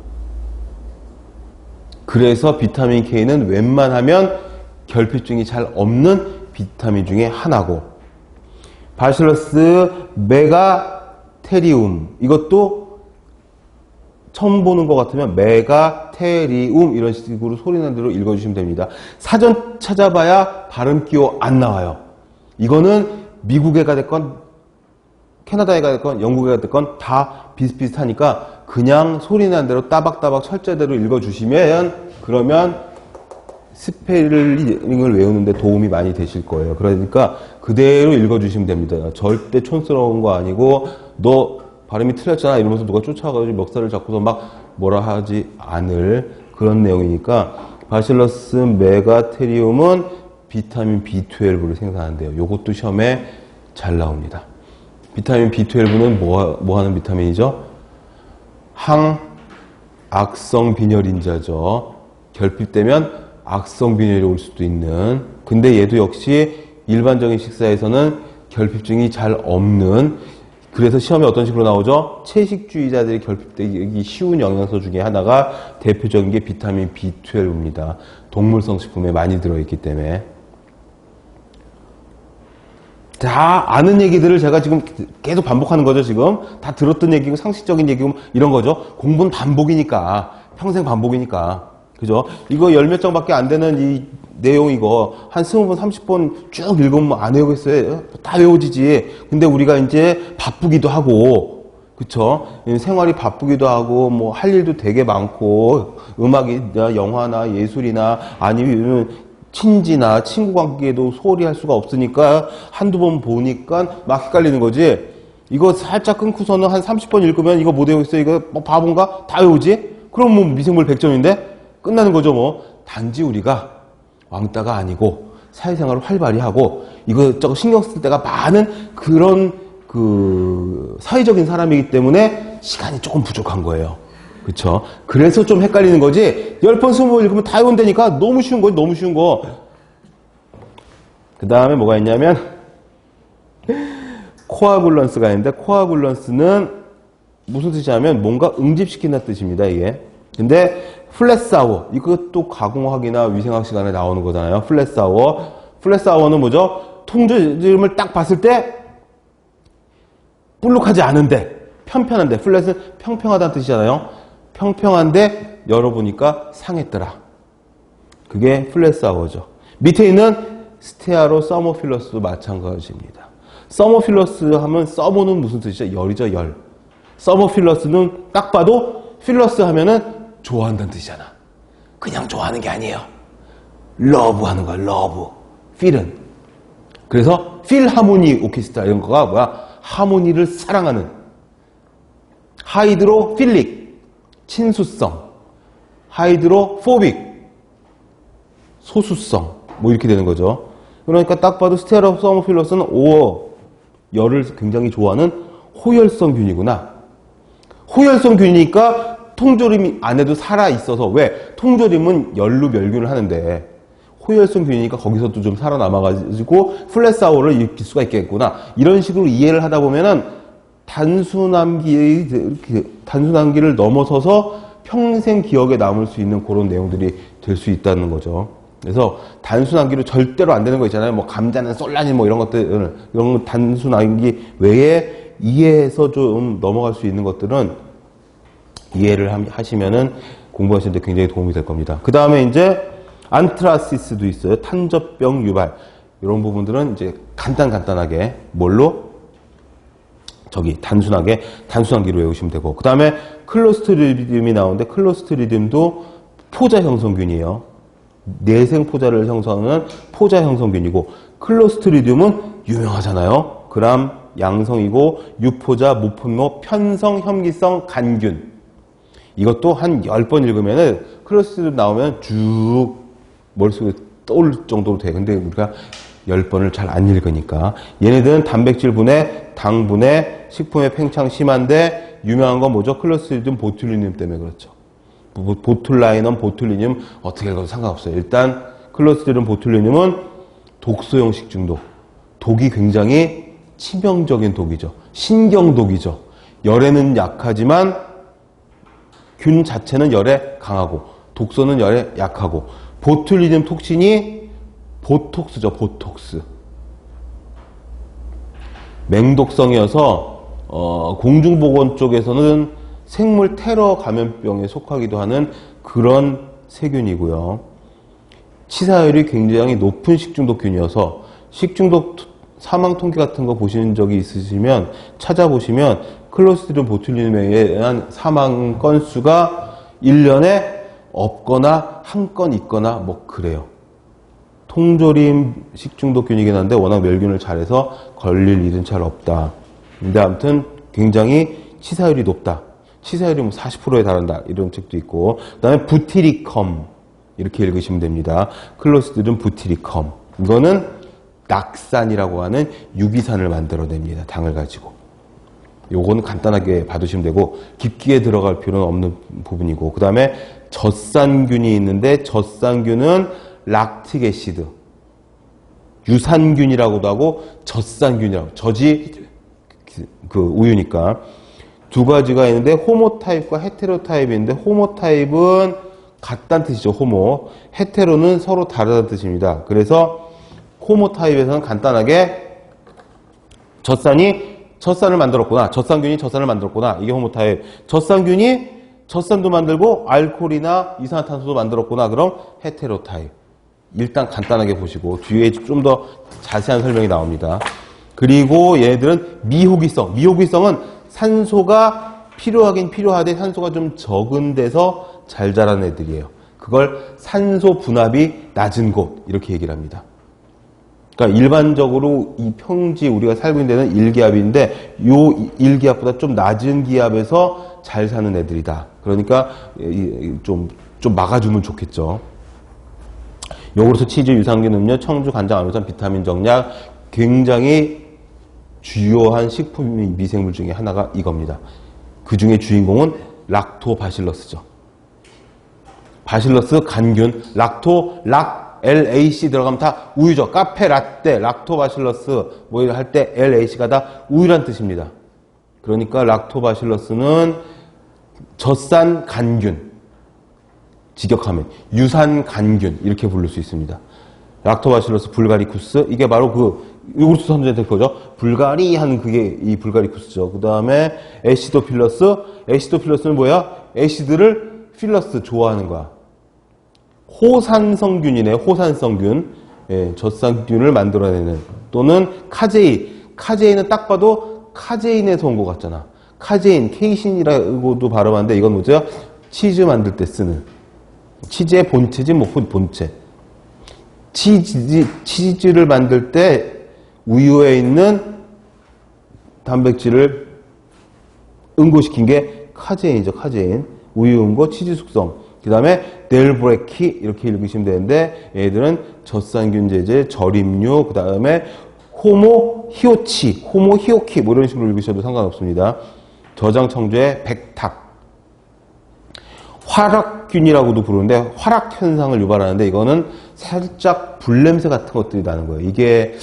그래서 비타민 K는 웬만하면 결핍증이 잘 없는 비타민 중에 하나고, 바실러스 메가테리움, 이것도 처음 보는 것 같으면 메가테리움 이런 식으로 소리나는 대로 읽어주시면 됩니다. 사전 찾아봐야 발음 기호 안 나와요. 이거는 미국에가 됐건 캐나다에가 됐건 영국에가 됐건 다 비슷비슷하니까 그냥 소리나는 대로 따박따박 철자대로 읽어주시면, 그러면 스펠링을 외우는데 도움이 많이 되실 거예요. 그러니까 그대로 읽어주시면 됩니다. 절대 촌스러운 거 아니고, 너 발음이 틀렸잖아 이러면서 누가 쫓아가지고 멱살을 잡고서 막 뭐라 하지 않을 그런 내용이니까, 바실러스 메가테리움은 비타민 B12를 생산한대요. 요것도 시험에 잘 나옵니다. 비타민 B12는 뭐 하는 비타민이죠? 항악성 빈혈인자죠. 결핍되면 악성 빈혈이 올 수도 있는. 근데 얘도 역시 일반적인 식사에서는 결핍증이 잘 없는, 그래서 시험에 어떤 식으로 나오죠? 채식주의자들이 결핍되기 쉬운 영양소 중에 하나가, 대표적인 게 비타민 B12입니다. 동물성 식품에 많이 들어있기 때문에. 다 아는 얘기들을 제가 지금 계속 반복하는 거죠. 지금 다 들었던 얘기고 상식적인 얘기고 이런 거죠. 공부는 반복이니까, 평생 반복이니까, 그죠? 이거 10몇 장밖에 안 되는 이 내용, 이거 한 20번 30번 쭉 읽으면 안 외우겠어요? 다 외워지지. 근데 우리가 이제 바쁘기도 하고, 그쵸? 생활이 바쁘기도 하고, 할 일도 되게 많고, 음악이나 영화나 예술이나 아니면 친지나 친구 관계도 소홀히 할 수가 없으니까 한두 번 보니까 막 헷갈리는 거지. 이거 살짝 끊고서는 한 30번 읽으면 이거 못 외우겠어. 이거 뭐 바본가? 다 외우지? 그럼 뭐 미생물 100점인데? 끝나는 거죠 뭐. 단지 우리가 왕따가 아니고 사회생활을 활발히 하고 이것저것 신경 쓸 때가 많은 그런 사회적인 사람이기 때문에 시간이 조금 부족한 거예요. 그쵸? 그래서 좀 헷갈리는 거지. 10번, 20번 읽으면 다 외운다니까. 너무 쉬운 거지, 너무 쉬운 거. 그 다음에 뭐가 있냐면 코아굴런스가 있는데, 코아굴런스는 무슨 뜻이냐면 뭔가 응집시킨다는 뜻입니다, 이게. 근데 플랫사워, 이것도 가공학이나 위생학 시간에 나오는 거잖아요. 플랫사워. 플랫사워는 뭐죠? 통조림을 딱 봤을 때 불룩하지 않은데, 편편한데, 플랫은 평평하다는 뜻이잖아요. 평평한데 열어보니까 상했더라. 그게 플랫사워죠. 밑에 있는 스테아로 서모필러스도 마찬가지입니다. 서모필러스 하면 서모는 무슨 뜻이죠? 열이죠, 열. 서모필러스는 딱 봐도 필러스 하면은 좋아한다는 뜻이잖아. 그냥 좋아하는 게 아니에요. 러브 하는 거야, 러브. 필은. 그래서 필하모니 오케스트라 이런 거가 뭐야? 하모니를 사랑하는. 하이드로필릭. 친수성, 하이드로포빅, 소수성, 뭐 이렇게 되는 거죠. 그러니까 딱 봐도 스테아로 서모필러스는 열을 굉장히 좋아하는 호열성 균이구나. 호열성 균이니까 통조림 안에도 살아있어서, 왜? 통조림은 열로 멸균을 하는데 호열성 균이니까 거기서도 좀 살아남아가지고 플랫사워를 일으킬 수가 있겠구나. 이런 식으로 이해를 하다 보면은 단순함기를 넘어서서 평생 기억에 남을 수 있는 그런 내용들이 될 수 있다는 거죠. 그래서 단순함기로 절대로 안 되는 거 있잖아요. 뭐 감자는 솔라닌 뭐 이런 것들, 이런 단순함기 외에 이해해서 좀 넘어갈 수 있는 것들은 이해를 하시면은 공부하시는데 굉장히 도움이 될 겁니다. 그 다음에 이제 안트라시스도 있어요. 탄저병 유발. 이런 부분들은 이제 간단하게 뭘로? 단순하기로 외우시면 되고. 그 다음에 클로스트리디움이 나오는데, 클로스트리디움도 포자 형성균이에요. 내생 포자를 형성하는 포자 형성균이고, 클로스트리디움은 유명하잖아요. 그람, 양성이고, 유포자, 무분모, 편성, 혐기성, 간균. 이것도 한 10번 읽으면은 클로스트리디움 나오면 쭉 머릿속에 떠올 정도로 돼. 근데 우리가 10번을 잘 안 읽으니까. 얘네들은 단백질 분해, 당 분해, 식품의 팽창 심한데 유명한 건 뭐죠? 클로스트리디움 보툴리늄 때문에 그렇죠. 보툴라이넘, 보툴리늄 어떻게 읽어도 상관없어요. 일단 클로스트리디움 보툴리늄은 독소형 식중독. 독이 굉장히 치명적인 독이죠. 신경독이죠. 열에는 약하지만 균 자체는 열에 강하고 독소는 열에 약하고 보툴리늄 톡신이 보톡스죠, 보톡스. 맹독성이어서 공중보건 쪽에서는 생물 테러 감염병에 속하기도 하는 그런 세균이고요. 치사율이 굉장히 높은 식중독균이어서 식중독 사망 통계 같은 거 보신 적이 있으시면 찾아보시면 클로스트리디움 보툴리눔에 의한 사망 건수가 1년에 없거나 한 건 있거나 뭐 그래요. 통조림 식중독균이긴 한데 워낙 멸균을 잘해서 걸릴 일은 잘 없다. 근데 아무튼 굉장히 치사율이 높다. 치사율이 뭐 40%에 달한다. 이런 책도 있고. 그 다음에 부티리컴. 이렇게 읽으시면 됩니다. 클로스트리디움 부티리컴. 이거는 낙산이라고 하는 유기산을 만들어냅니다. 당을 가지고. 요거는 간단하게 봐두시면 되고 깊게 들어갈 필요는 없는 부분이고. 그 다음에 젖산균이 있는데 젖산균은 락틱 애시드, 유산균이라고도 하고 젖산균이라고. 젖이 그 우유니까. 두 가지가 있는데 호모타입과 헤테로타입인데 호모타입은 같다는 뜻이죠. 호모. 헤테로는 서로 다르다는 뜻입니다. 그래서 호모타입에서는 간단하게 젖산을 만들었구나. 젖산균이 젖산을 만들었구나. 이게 호모타입. 젖산균이 젖산도 만들고 알코올이나 이산화탄소도 만들었구나. 그럼 헤테로타입. 일단 간단하게 보시고 뒤에 좀 더 자세한 설명이 나옵니다. 그리고 얘네들은 미호기성. 미호기성은 산소가 필요하긴 필요하되 산소가 좀 적은 데서 잘 자라는 애들이에요. 그걸 산소 분압이 낮은 곳 이렇게 얘기를 합니다. 그러니까 일반적으로 이 평지 우리가 살고 있는 데는 1기압인데 요 1기압보다 좀 낮은 기압에서 잘 사는 애들이다. 그러니까 좀 막아주면 좋겠죠. 요구르트, 치즈, 유산균, 음료, 청주, 간장, 아미노산, 비타민, 정약 굉장히 주요한 식품 미생물 중에 하나가 이겁니다. 그 중에 주인공은 락토바실러스죠. 바실러스, 간균, LAC 들어가면 다 우유죠. 카페 라떼, 락토바실러스 뭐 이런 할 때 LAC가 다 우유란 뜻입니다. 그러니까 락토바실러스는 젖산 간균, 직역하면 유산 간균 이렇게 부를 수 있습니다. 락토바실러스 불가리쿠스 이게 바로 그 요구르트 선전될 거죠. 불가리 하는 그게 이 불가리쿠스죠. 그 다음에 에시도필러스는 뭐야? 에시드를 필러스 좋아하는 거야. 호산성균이네. 호산성균. 예, 젖산균을 만들어내는. 또는 카제인은 딱 봐도 카제인에서 온 것 같잖아. 카제인, 케이신이라고도 발음하는데 이건 뭐죠? 치즈 만들 때 쓰는. 치즈의 본체지 뭐 본체. 치즈를 만들 때 우유에 있는 단백질을 응고시킨 게 카제인이죠. 카제인. 우유 응고, 치즈 숙성. 그 다음에 델브레키 이렇게 읽으시면 되는데 얘들은 젖산균제제, 절임류, 그 다음에 호모히오치, 호모히오키 뭐 이런 식으로 읽으셔도 상관없습니다. 저장청주의 백탁. 화락균이라고도 부르는데 화락현상을 유발하는데 이거는 살짝 불냄새 같은 것들이 나는 거예요. 이게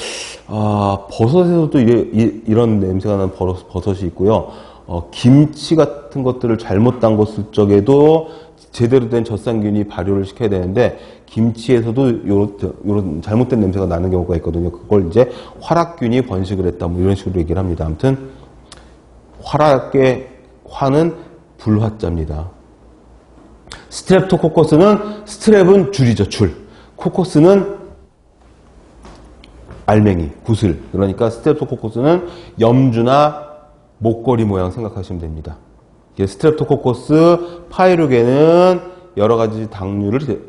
버섯에서도 이런 냄새가 나는 버섯이 있고요. 김치 같은 것들을 잘못 담궜을 적에도 제대로 된 젖산균이 발효를 시켜야 되는데 김치에서도 요런 잘못된 냄새가 나는 경우가 있거든요. 그걸 이제 화락균이 번식을 했다 뭐 이런 식으로 얘기를 합니다. 아무튼 화락의 화는 불화자입니다. 스트랩토코커스는 스트랩은 줄이죠. 줄. 코커스는 알맹이, 구슬. 그러니까 스트랩토코커스는 염주나 목걸이 모양 생각하시면 됩니다. 스트랩토코커스 파이루게는 여러 가지 당류를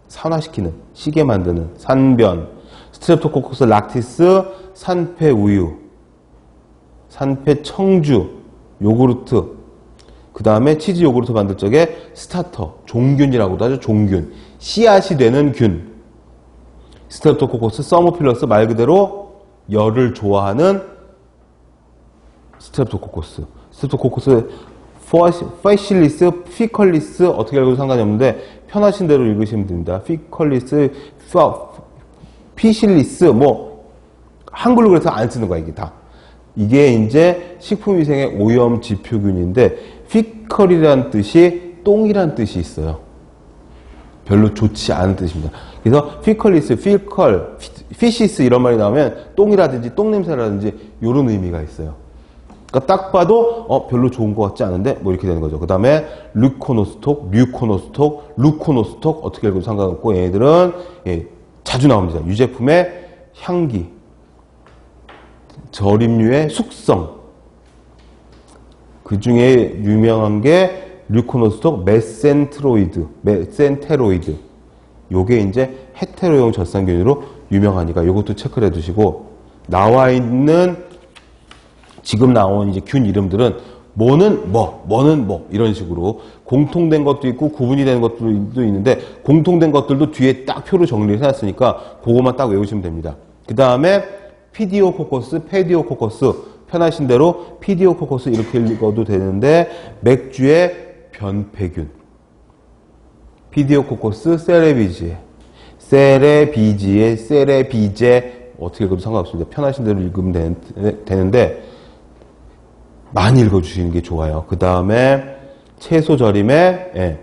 산화시키는, 시게 만드는 산변. 스트랩토코커스 락티스 산패 우유, 산패 청주, 요구르트. 그 다음에 치즈 요구르트 만들 적에 스타터, 종균이라고도 하죠. 종균. 씨앗이 되는 균. 스트랩토코커스 서모필러스 말 그대로 열을 좋아하는 스트랩토코커스. 스트랩토코커스 페실리스, 피컬리스 어떻게 읽어도 상관이 없는데 편하신 대로 읽으시면 됩니다. 피컬리스, 피실리스 뭐 한글로 그래서 안 쓰는 거야 이게 다. 이게 이제 식품위생의 오염 지표균인데 피컬이라는 뜻이 똥이라는 뜻이 있어요. 별로 좋지 않은 뜻입니다. 그래서 피컬리스, 필컬, 피시스 이런 말이 나오면 똥이라든지 똥냄새라든지 이런 의미가 있어요. 그러니까 딱 봐도 별로 좋은 것 같지 않은데 뭐 이렇게 되는 거죠. 그 다음에 류코노스톡, 루코노스톡 어떻게 읽어도 상관없고 얘네들은 자주 나옵니다. 유제품의 향기, 절임류의 숙성. 그 중에 유명한 게 류코노스톡 메센테로이드. 요게 이제 헤테로용 젖산균으로 유명하니까 이것도 체크를 해두시고 나와 있는 지금 나온 이제 균 이름들은 뭐는 뭐 이런 식으로 공통된 것도 있고 구분이 되는 것도 있는데 공통된 것들도 뒤에 딱 표로 정리를 해놨으니까 그것만 딱 외우시면 됩니다. 그 다음에 피디오코커스, 페디오코커스 편하신 대로 피디오코커스 이렇게 읽어도 되는데 맥주의 변폐균. 피디오코커스 세레비제 어떻게 읽어도 상관없습니다. 편하신 대로 읽으면 되는데 많이 읽어주시는 게 좋아요. 그 다음에 채소 절임에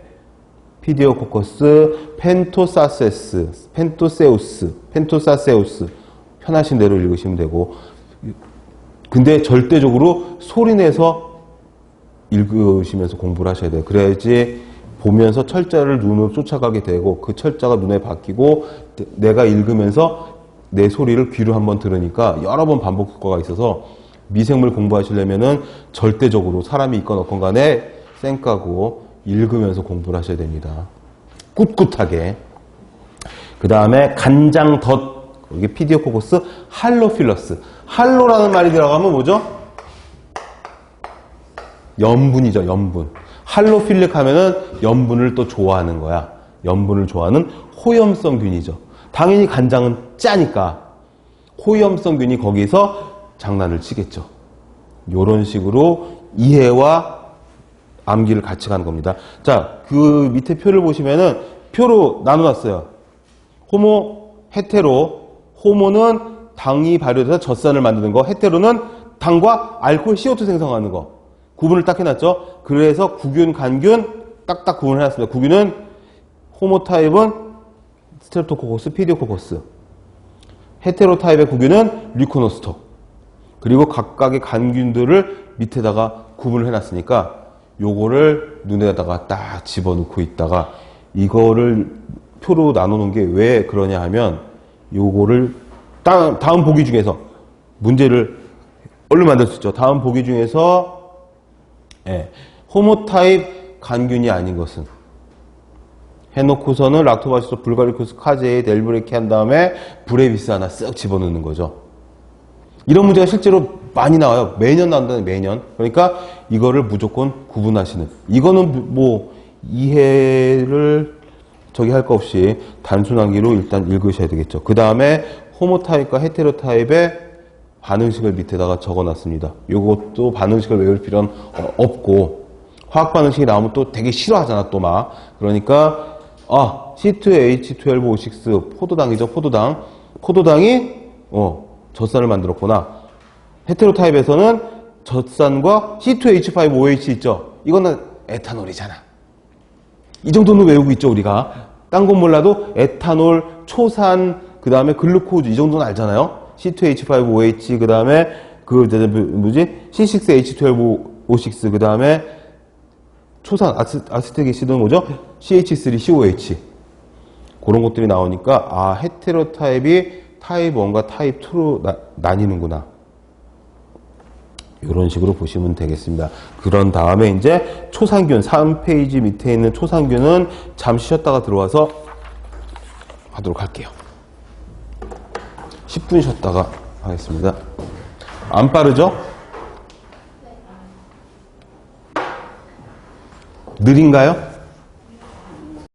피디오코커스 펜토사세우스 편하신 대로 읽으시면 되고 근데 절대적으로 소리내서 읽으시면서 공부를 하셔야 돼요. 그래야지 보면서 철자를 눈으로 쫓아가게 되고 그 철자가 눈에 박히고 내가 읽으면서 내 소리를 귀로 한번 들으니까 여러 번 반복 효과가 있어서 미생물 공부하시려면은 절대적으로 사람이 있건 없건 간에 쌩까고 읽으면서 공부를 하셔야 됩니다. 꿋꿋하게. 그 다음에 간장덧, 이게 피디오코코스 할로필러스. 할로라는 말이 들어가면 뭐죠? 염분이죠, 염분. 할로필릭 하면은 염분을 또 좋아하는 거야. 염분을 좋아하는 호염성균이죠. 당연히 간장은 짜니까 호염성균이 거기서 장난을 치겠죠. 이런 식으로 이해와 암기를 같이 가는 겁니다. 자, 그 밑에 표를 보시면은 표로 나눠놨어요. 호모, 헤테로. 호모는 당이 발효돼서 젖산을 만드는 거. 헤테로는 당과 알코올 CO2 생성하는 거. 구분을 딱 해놨죠. 그래서 구균, 간균 딱딱 구분을 해놨습니다. 구균은 호모 타입은 스트랩토코커스, 피디오코커스. 헤테로 타입의 구균은 류코노스톡. 그리고 각각의 간균들을 밑에다가 구분을 해놨으니까 요거를 눈에다가 딱 집어넣고 있다가 이거를 표로 나눠놓은 게 왜 그러냐 하면 요거를 다음 보기 중에서 문제를 얼른 만들 수 있죠. 다음 보기 중에서 호모 타입 간균이 아닌 것은 해놓고서는 락토바시스, 불가리코스, 카제이, 델브레키 한 다음에 브레비스 하나 쓱 집어넣는 거죠. 이런 문제가 실제로 많이 나와요. 매년 나온다는 매년. 그러니까 이거를 무조건 구분하시는. 이거는 뭐 이해를 할 거 없이 단순하기로 일단 읽으셔야 되겠죠. 그 다음에 호모 타입과 헤테로 타입의 반응식을 밑에다가 적어놨습니다. 이것도 반응식을 외울 필요는 없고 화학 반응식이 나오면 또 되게 싫어하잖아 또 막. 그러니까 C2H12O6 포도당이죠. 포도당이 젖산을 만들었구나. 헤테로 타입에서는 젖산과 C2H5OH 있죠. 이거는 에탄올이잖아. 이 정도는 외우고 있죠 우리가. 딴 건 몰라도 에탄올, 초산, 그 다음에 글루코즈 이 정도는 알잖아요. C2H5OH, 그 다음에 C6H12O6, 그 다음에 초산, 아세틱에시드는 뭐죠? CH3COH. 그런 것들이 나오니까 헤테로 타입이 타입 1과 타입 2로 나뉘는구나. 이런 식으로 보시면 되겠습니다. 그런 다음에 이제 초산균, 3페이지 밑에 있는 초산균은 잠시 쉬었다가 들어와서 하도록 할게요. 10분 쉬었다가 하겠습니다. 안 빠르죠? 느린가요?